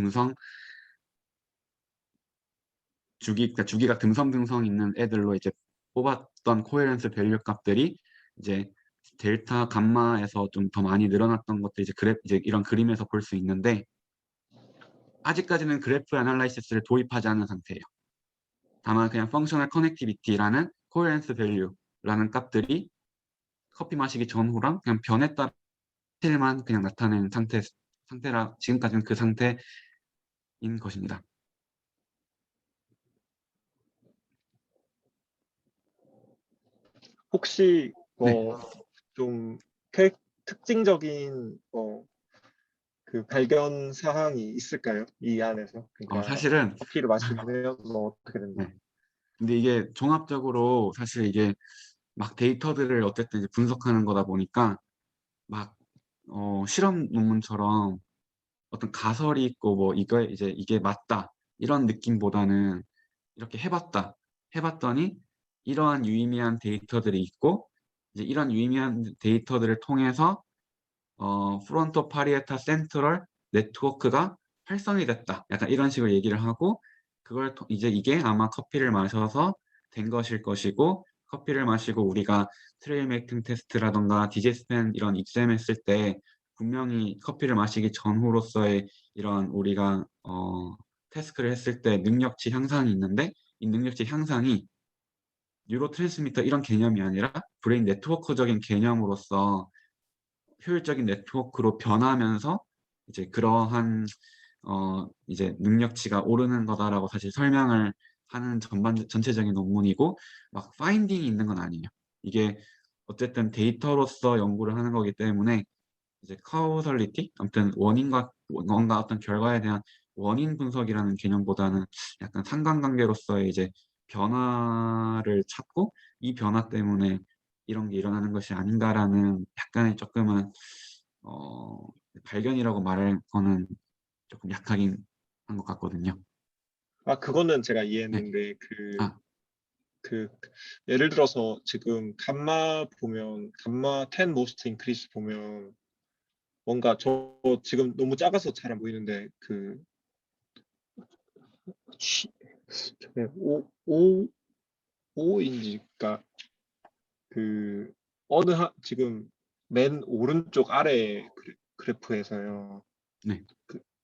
그러니까 주기가 듬성 있는 애들로 이제 뽑았던 코헤런스 밸류 값들이 이제 델타 감마에서 좀 더 많이 늘어났던 것들 이제 이런 그림에서 볼 수 있는데, 아직까지는 그래프 애널라이시스를 도입하지 않은 상태예요. 다만 그냥 펑셔널 커넥티비티라는 코헤런스 밸류라는 값들이 커피 마시기 전후랑 그냥 변에 따라 만 그냥 나타내는 상태라 지금까지는 그 상태인 것입니다. 혹시 네. 좀 특징적인 그 발견 사항이 있을까요? 이 안에서. 그러니까 사실은 커피를 마시면 어떻게 된다. 네. 근데 이게 종합적으로 사실 이게 막 데이터들을 어쨌든 이제 분석하는 거다 보니까 막 실험 논문처럼 어떤 가설이 있고 뭐 이게 맞다 이런 느낌보다는 이렇게 해봤더니 이러한 유의미한 데이터들이 있고, 이제 이런 유의미한 데이터들을 통해서 프론토 파리에타 센트럴 네트워크가 활성이 됐다. 약간 이런 식으로 얘기를 하고, 이제 이게 아마 커피를 마셔서 된 것일 것이고, 커피를 마시고 우리가 트레일 메이킹 테스트라던가 DJ 스팬 이런 입셈 했을 때 분명히 커피를 마시기 전후로서의 이런 우리가 태스크를 했을 때 능력치 향상이 있는데, 이 능력치 향상이 뉴로 트랜스미터 이런 개념이 아니라 브레인 네트워크적인 개념으로서 효율적인 네트워크로 변하면서 이제 그러한 이제 능력치가 오르는 거다라고 사실 설명을 하는 전체적인 논문이고, 막 파인딩이 있는 건 아니에요. 이게 어쨌든 데이터로서 연구를 하는 거기 때문에 이제 카우설리티, 아무튼 원인과 뭔가 어떤 결과에 대한 원인 분석이라는 개념보다는 약간 상관관계로서의 이제 변화를 찾고, 이 변화 때문에 이런 게 일어나는 것이 아닌가라는 약간의 조금은 발견이라고 말할 거는 조금 약하긴 한 것 같거든요. 아, 그거는 제가 네. 이해했는데 아, 그 예를 들어서 지금 감마 10 most increase 보면 뭔가 저 지금 너무 작아서 잘 안 보이는데 그 저게 오인지가 그 지금 맨 오른쪽 아래 그래프에서요. 네.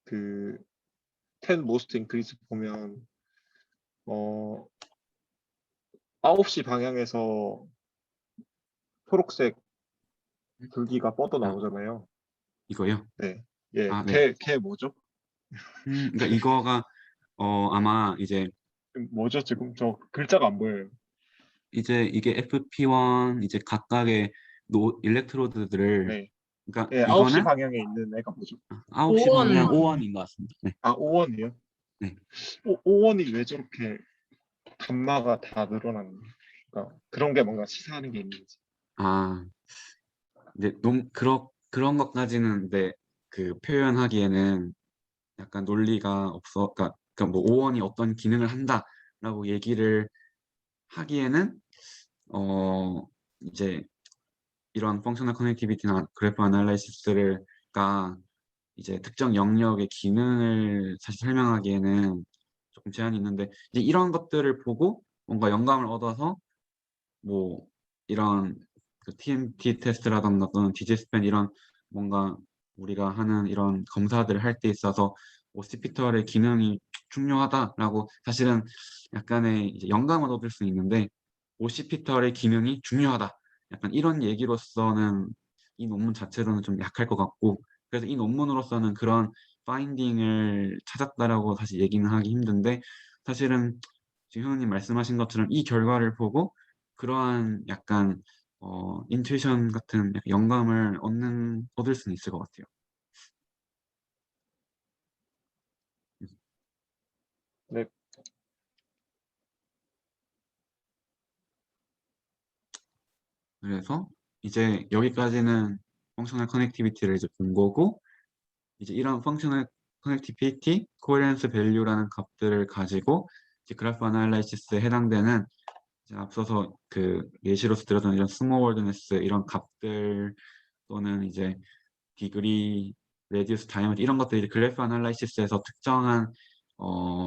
그 10 most increase 보면 9시 방향에서 초록색 줄기가 뻗어 나오잖아요. 이거요? 네. 예. 아, 네. 걔 뭐죠? 그러니까 이거가 아마 뭐죠? 지금 저 글자가 안 보여요. 이제 이게 FP1 이제 각각의 일렉트로드들을 네. 그러니까 예, 9시 이거는 방향에 있는 애가 뭐죠? 9시 방향 오원. 5원인 것 같습니다. 네. 아, 5원이요? 네. 5원이 왜 저렇게 감마가 다 늘어났는지. 그러니까 그런 게 뭔가 시사하는 게 있는지. 아, 이제 그런 것까지는 그 표현하기에는 약간 논리가 없어. 그러니까 뭐 5원이 어떤 기능을 한다라고 얘기를 하기에는 이제 이런 펑셔널 커넥티비티나 그래프 아날라이시스가 이제 특정 영역의 기능을 사실 설명하기에는 조금 제한이 있는데 이제 이런 것들을 보고 뭔가 영감을 얻어서 뭐 이런 그 TMT 테스트라던가 또는 디지스펜 이런 뭔가 우리가 하는 이런 검사들을 할 때 있어서 오시피털의 기능이 중요하다라고 사실은 약간의 이제 영감을 얻을 수 있는데 오시피털의 기능이 중요하다 약간 이런 얘기로서는 이 논문 자체로는 좀 약할 것 같고 그래서 이 논문으로서는 그런 파인딩을 찾았다라고 사실 얘기는 하기 힘든데 사실은 지금 현우님 말씀하신 것처럼 이 결과를 보고 그러한 약간 인투이션 같은 약간 영감을 얻을 수는 있을 것 같아요. 네. 그래서 이제 여기까지는 펑셔널 커넥티비티를 이제 본 거고 이제 이런 펑셔널 커넥티비티, 코헤ren스 밸류라는 값들을 가지고 이제 그래프 아날라이시스에 해당되는 이제 앞서서 그 예시로서 들었던 이런 스몰워드네스 이런 값들 또는 이제 디그리, 레디우스 다이아미터 이런 것들이 그래프 아날라이시스에서 특정한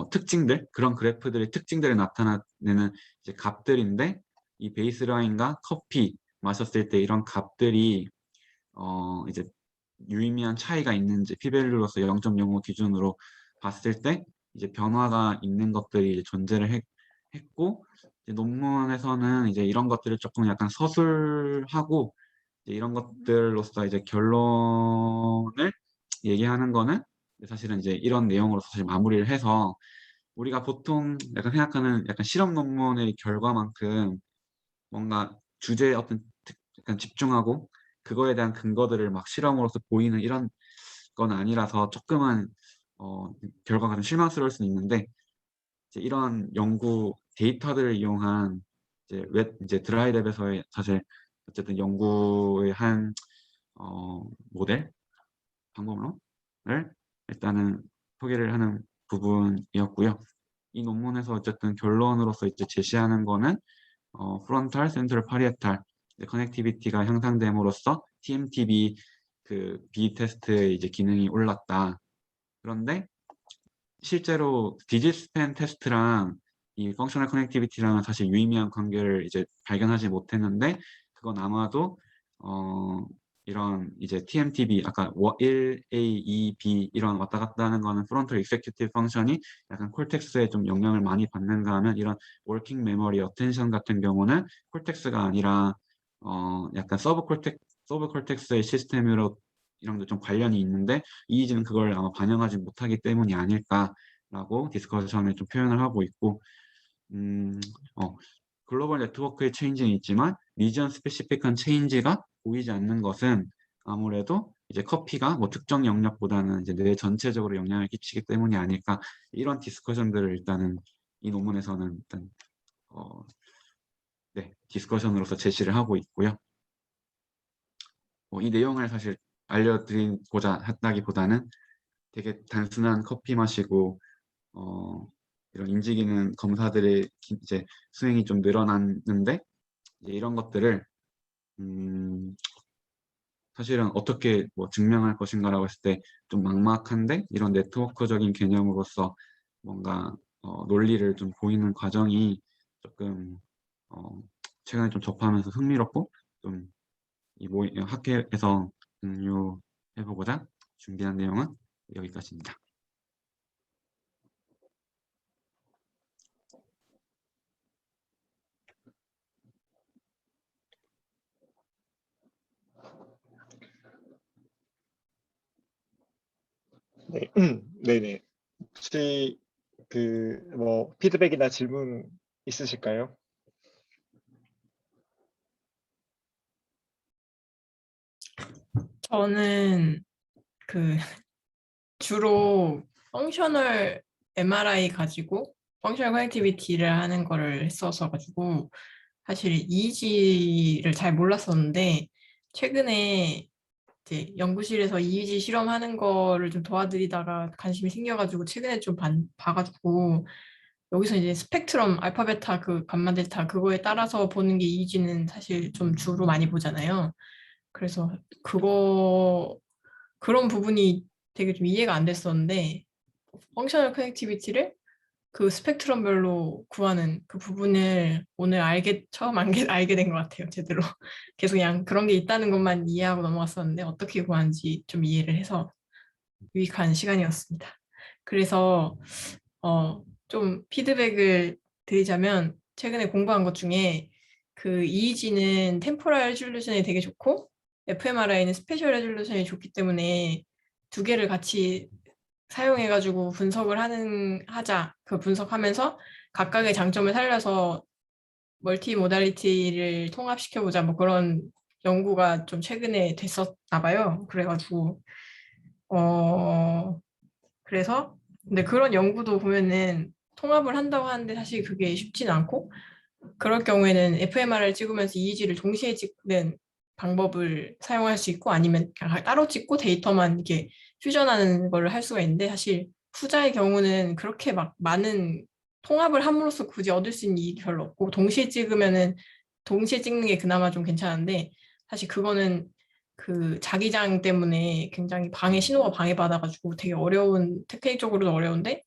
특징들 그런 그래프들의 특징들을 나타내는 이제 값들인데 이 베이스라인과 커피 마셨을 때 이런 값들이 이제 유의미한 차이가 있는지 p-밸류로서 0.05 기준으로 봤을 때 이제 변화가 있는 것들이 이제 존재를 했고 이제 논문에서는 이제 이런 것들을 조금 약간 서술하고 이제 이런 것들로서 이제 결론을 얘기하는 거는 사실은 이제 이런 내용으로 사실 마무리를 해서 우리가 보통 약간 생각하는 약간 실험 논문의 결과만큼 뭔가 주제에 약간 집중하고 그거에 대한 근거들을 막 실험으로서 보이는 이런 건 아니라서 조금은 결과가 좀 실망스러울 수는 있는데 이제 이런 연구 데이터들을 이용한 이제 드라이랩에서의 사실 어쨌든 연구의 한 모델 방법론을 일단은 소개를 하는 부분이었고요. 이 논문에서 어쨌든 결론으로서 이제 제시하는 거는 프론탈, 센트럴, 파리에탈 커넥티비티가 향상됨으로써 TMTB 그 B 테스트의 이제 기능이 올랐다. 그런데 실제로 디지스펜 테스트랑 이 펑셔널 커넥티비티랑은 사실 유의미한 관계를 이제 발견하지 못했는데 그건 아마도 이런 이제 TMTB 아까 1A, 2B 이런 왔다 갔다 하는 거는 프론털 익세큐티브 펑션이 약간 콜텍스에 좀 영향을 많이 받는가 하면 이런 워킹 메모리 어텐션 같은 경우는 콜텍스가 아니라 약간 서브 콜텍스의 시스템으로 이랑도 좀 관련이 있는데 이의지는 그걸 아마 반영하지 못하기 때문이 아닐까라고 디스커션을 좀 표현을 하고 있고 글로벌 네트워크의 체인지는 있지만 리전 스페시픽한 체인지가 보이지 않는 것은 아무래도 이제 커피가 뭐 특정 영역보다는 이제 뇌 전체적으로 영향을 끼치기 때문이 아닐까 이런 디스커션들을 일단은 이 논문에서는 일단 디스커션으로서 제시를 하고 있고요. 이 내용을 사실 알려드리고자 했다기보다는 되게 단순한 커피 마시고 이런 인지기능 검사들의 이제 수행이 좀 늘어났는데 이제 이런 것들을 사실은 어떻게 뭐 증명할 것인가라고 했을 때 좀 막막한데 이런 네트워크적인 개념으로서 뭔가 논리를 좀 보이는 과정이 조금 최근에 좀 접하면서 흥미롭고 좀 이 학회에서 공유해보고자 준비한 내용은 여기까지입니다. 네, 네네. 혹시 그 뭐 피드백이나 질문 있으실까요? 저는 그 주로 펑셔널 MRI 가지고 펑셔널 커넥티비티를 하는 거를 했어서 가지고 사실 EEG를 잘 몰랐었는데 최근에 이제 연구실에서 EEG 실험하는 거를 좀 도와드리다가 관심이 생겨가지고 최근에 좀 봐가지고 여기서 이제 스펙트럼 알파 베타 그 감마 델타 그거에 따라서 보는 게 EEG는 사실 좀 주로 많이 보잖아요. 그래서 그런 부분이 되게 좀 이해가 안 됐었는데 펑셔널 커넥티비티를 그 스펙트럼별로 구하는 그 부분을 오늘 처음 알게 된 것 같아요, 제대로. 계속 그냥 그런 게 있다는 것만 이해하고 넘어갔었는데 어떻게 구하는지 좀 이해를 해서 유익한 시간이었습니다. 그래서 좀 피드백을 드리자면 최근에 공부한 것 중에 그 EEG는 템포럴 레졸루션이 되게 좋고 fMRI는 스페셜 레졸루션이 좋기 때문에 두 개를 같이 사용해가지고 하자. 그 분석하면서 각각의 장점을 살려서 멀티 모달리티를 통합시켜보자. 뭐 그런 연구가 좀 최근에 됐었나 봐요. 그래가지고, 그래서, 근데 그런 연구도 보면은 통합을 한다고 하는데 사실 그게 쉽진 않고, 그럴 경우에는 fMRI를 찍으면서 EEG를 동시에 찍는 방법을 사용할 수 있고 아니면 그냥 따로 찍고 데이터만 이렇게 퓨전하는 걸 할 수가 있는데 사실 후자의 경우는 그렇게 막 많은 통합을 함으로써 굳이 얻을 수 있는 이익이 별로 없고 동시에 찍는 게 그나마 좀 괜찮은데 사실 그거는 그 자기장 때문에 굉장히 신호가 방해받아가지고 되게 테크닉적으로도 어려운데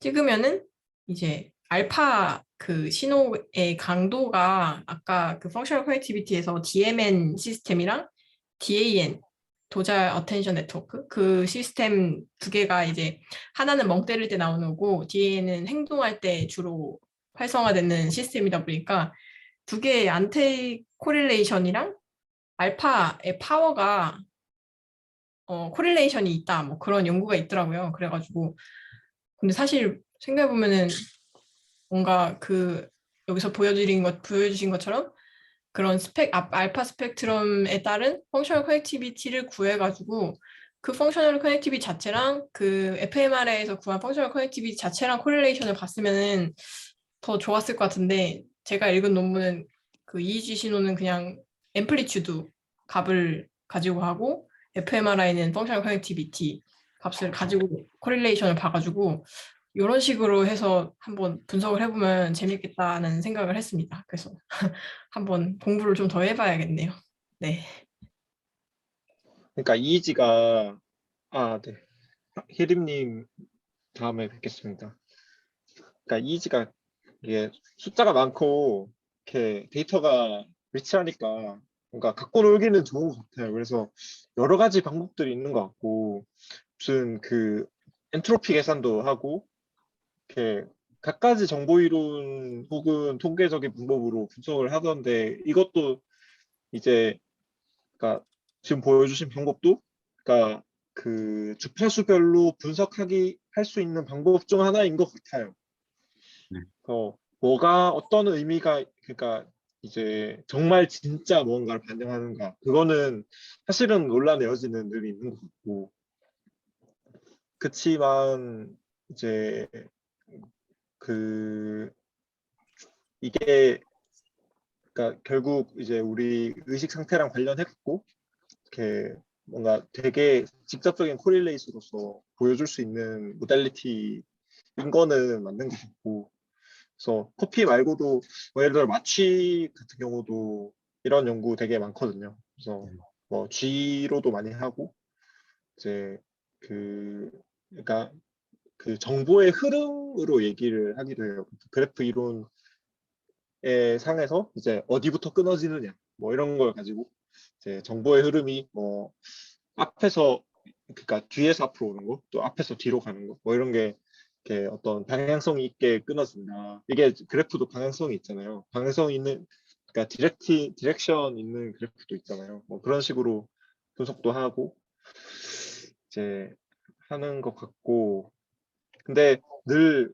찍으면은 이제 알파 그 신호의 강도가 아까 그 펑셔널 커넥티비티에서 DMN 시스템이랑 DAN 도잘 어텐션 네트워크 그 시스템 두 개가 이제 하나는 멍 때릴 때 나오는 거고 DAN은 행동할 때 주로 활성화되는 시스템이다 보니까 두 개의 안티 코릴레이션이랑 알파의 파워가 코릴레이션이 있다 뭐 그런 연구가 있더라고요. 그래가지고 근데 사실 생각해보면은 뭔가 여기서 보여주신 것처럼 그런 알파 스펙트럼에 따른 펑셔널 커넥티비티를 구해가지고 그 펑셔널 커넥티비티 자체랑 그 fMRI에서 구한 펑셔널 커넥티비티 자체랑 코릴레이션을 봤으면은 더 좋았을 것 같은데 제가 읽은 논문은 그 EEG 신호는 그냥 앰플리튜드 값을 가지고 하고 fMRI는 펑셔널 커넥티비티 값을 가지고 코릴레이션을 봐가지고 이런 식으로 해서 한번 분석을 해보면 재밌겠다는 생각을 했습니다. 그래서 한번 공부를 좀 더 해봐야겠네요. 네. 그러니까 이지가 네. 히림님 다음에 뵙겠습니다. 그러니까 이지가 이게 숫자가 많고 이렇게 데이터가 리치하니까 뭔가 갖고 놀기는 좋은 것 같아요. 그래서 여러 가지 방법들이 있는 것 같고 무슨 그 엔트로피 계산도 하고 이렇게 갖가지 정보 이론 혹은 통계적인 방법으로 분석을 하던데 이것도 이제 그러니까 지금 보여주신 방법도 그러니까 그 주파수별로 분석하기 할 수 있는 방법 중 하나인 것 같아요. 네. 뭐가 어떤 의미가 그러니까 이제 정말 진짜 무언가를 반영하는가 그거는 사실은 논란의 여지는 늘 있는 것 같고 그치만 이제 그 이게 그러니까 결국 이제 우리 의식 상태랑 관련했고 이렇게 뭔가 되게 직접적인 코릴레이트로서 보여줄 수 있는 모달리티인 거는 맞는 것 같고 그래서 커피 말고도 뭐 예를 들어 마취 같은 경우도 이런 연구 되게 많거든요. 그래서 뭐 G로도 많이 하고 이제 그러니까 그 정보의 흐름으로 얘기를 하기도 해요. 그래프 이론의 상에서 이제 어디부터 끊어지느냐 뭐 이런 걸 가지고 이제 정보의 흐름이 뭐 앞에서 그러니까 뒤에서 앞으로 오는 거, 또 앞에서 뒤로 가는 거, 뭐 이런 게 이렇게 어떤 방향성이 있게 끊어진다. 이게 그래프도 방향성이 있잖아요. 방향성 있는 그러니까 디렉션 있는 그래프도 있잖아요. 뭐 그런 식으로 분석도 하고 이제 하는 것 같고 근데 늘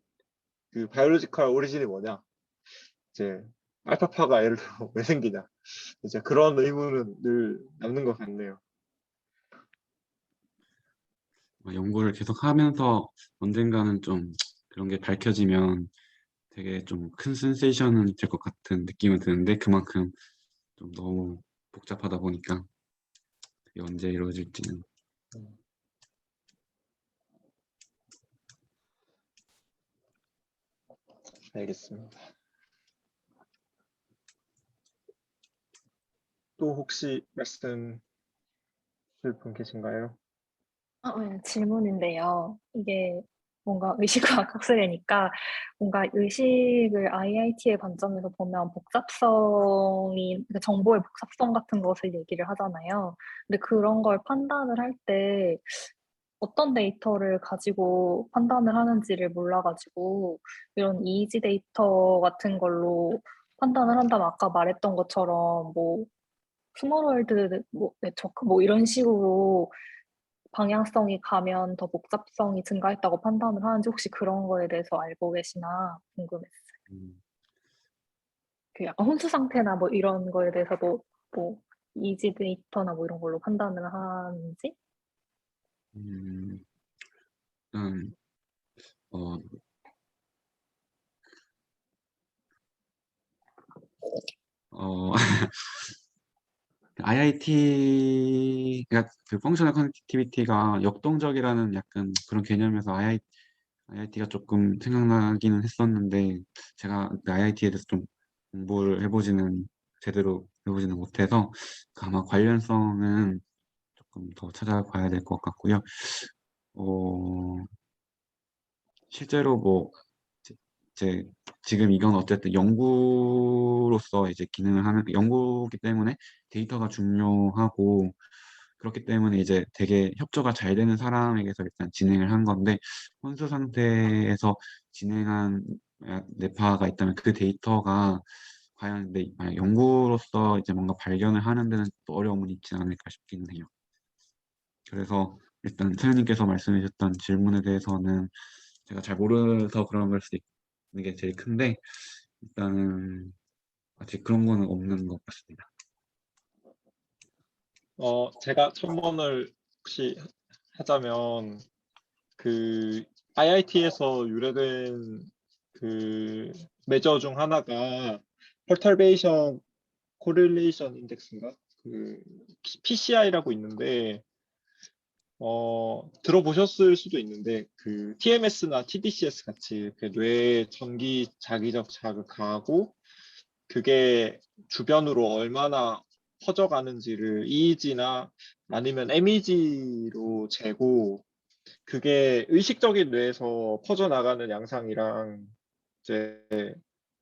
그 바이올로지컬 오리진이 뭐냐? 이제 알파파가 예를 들어 왜 생기냐? 이제 그런 의문은 늘 남는 것 같네요. 연구를 계속 하면서 언젠가는 좀 그런 게 밝혀지면 되게 좀 큰 센세이션은 될 것 같은 느낌은 드는데 그만큼 좀 너무 복잡하다 보니까 그게 언제 이루어질지는. 알겠습니다. 또 혹시 말씀 주실 분 계신가요? 네, 질문인데요. 이게 뭔가 의식과학 학술이니까 뭔가 의식을 IIT의 관점에서 보면 복잡성이, 그러니까 정보의 복잡성 같은 것을 얘기를 하잖아요. 근데 그런 걸 판단을 할 때 어떤 데이터를 가지고 판단을 하는지를 몰라가지고 이런 이지 데이터 같은 걸로 판단을 한다면 아까 말했던 것처럼 뭐 스몰월드 뭐 네트워크 뭐 이런 식으로 방향성이 가면 더 복잡성이 증가했다고 판단을 하는지 혹시 그런 거에 대해서 알고 계시나 궁금했어요. 음, 그 약간 혼수 상태나 뭐 이런 거에 대해서도 뭐 이지 데이터나 뭐 이런 걸로 판단을 하는지? 음, 일단 어, 어, IIT가 그 펑셔널 커넥티비티가 역동적이라는 약간 그런 개념에서 IIT가 조금 생각나기는 했었는데 제가 그 IIT에 대해서 좀 공부를 해보지는 제대로 해보지는 못해서 그 아마 관련성은 조금 더 찾아봐야 될 것 같고요. 어, 실제로 뭐 이제 이제 지금 이건 어쨌든 연구로서 이제 기능을 하는 연구기 때문에 데이터가 중요하고 그렇기 때문에 이제 되게 협조가 잘 되는 사람에게서 일단 진행을 한 건데 혼수 상태에서 진행한 뇌파가 있다면 그 데이터가 과연 만약 연구로서 이제 뭔가 발견을 하는 데는 또 어려움은 있지 않을까 싶기는 해요. 그래서 일단 소연님께서 말씀해 주셨던 질문에 대해서는 제가 잘 모르서 그런 걸 수도 있는 게 제일 큰데 일단은 아직 그런 거는 없는 것 같습니다. 제가 첨언을 혹시 하자면 그 IIT에서 유래된 그 메저 중 하나가 퍼터베이션 코릴레이션 인덱스인가? 그 PCI라고 있는데 들어보셨을 수도 있는데 그 TMS나 TDCS 같이 그 뇌 전기 자기적 자극하고 그게 주변으로 얼마나 퍼져가는지를 EEG나 아니면 MEG로 재고 그게 의식적인 뇌에서 퍼져나가는 양상이랑 이제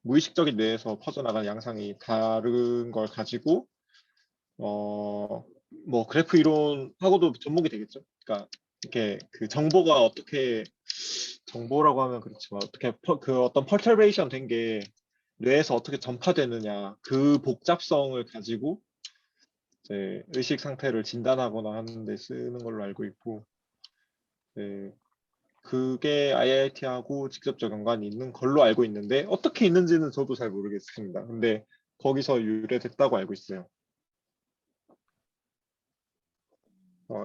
무의식적인 뇌에서 퍼져나가는 양상이 다른 걸 가지고 뭐 그래프 이론하고도 접목이 되겠죠. 그러니까 이렇게 그 정보가 어떻게 정보라고 하면 그렇지만 어떻게 그 어떤 펄터베이션 된 게 뇌에서 어떻게 전파되느냐 그 복잡성을 가지고 이제 의식 상태를 진단하거나 하는 데 쓰는 걸로 알고 있고 네, 그게 IIT하고 직접적 연관이 있는 걸로 알고 있는데 어떻게 있는지는 저도 잘 모르겠습니다. 근데 거기서 유래됐다고 알고 있어요.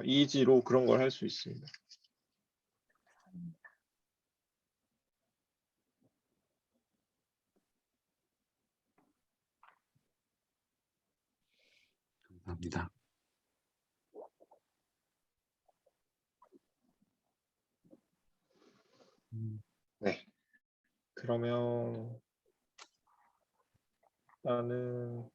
EEG로 그런 걸 할 수 있습니다. 감사합니다. 네. 그러면 나는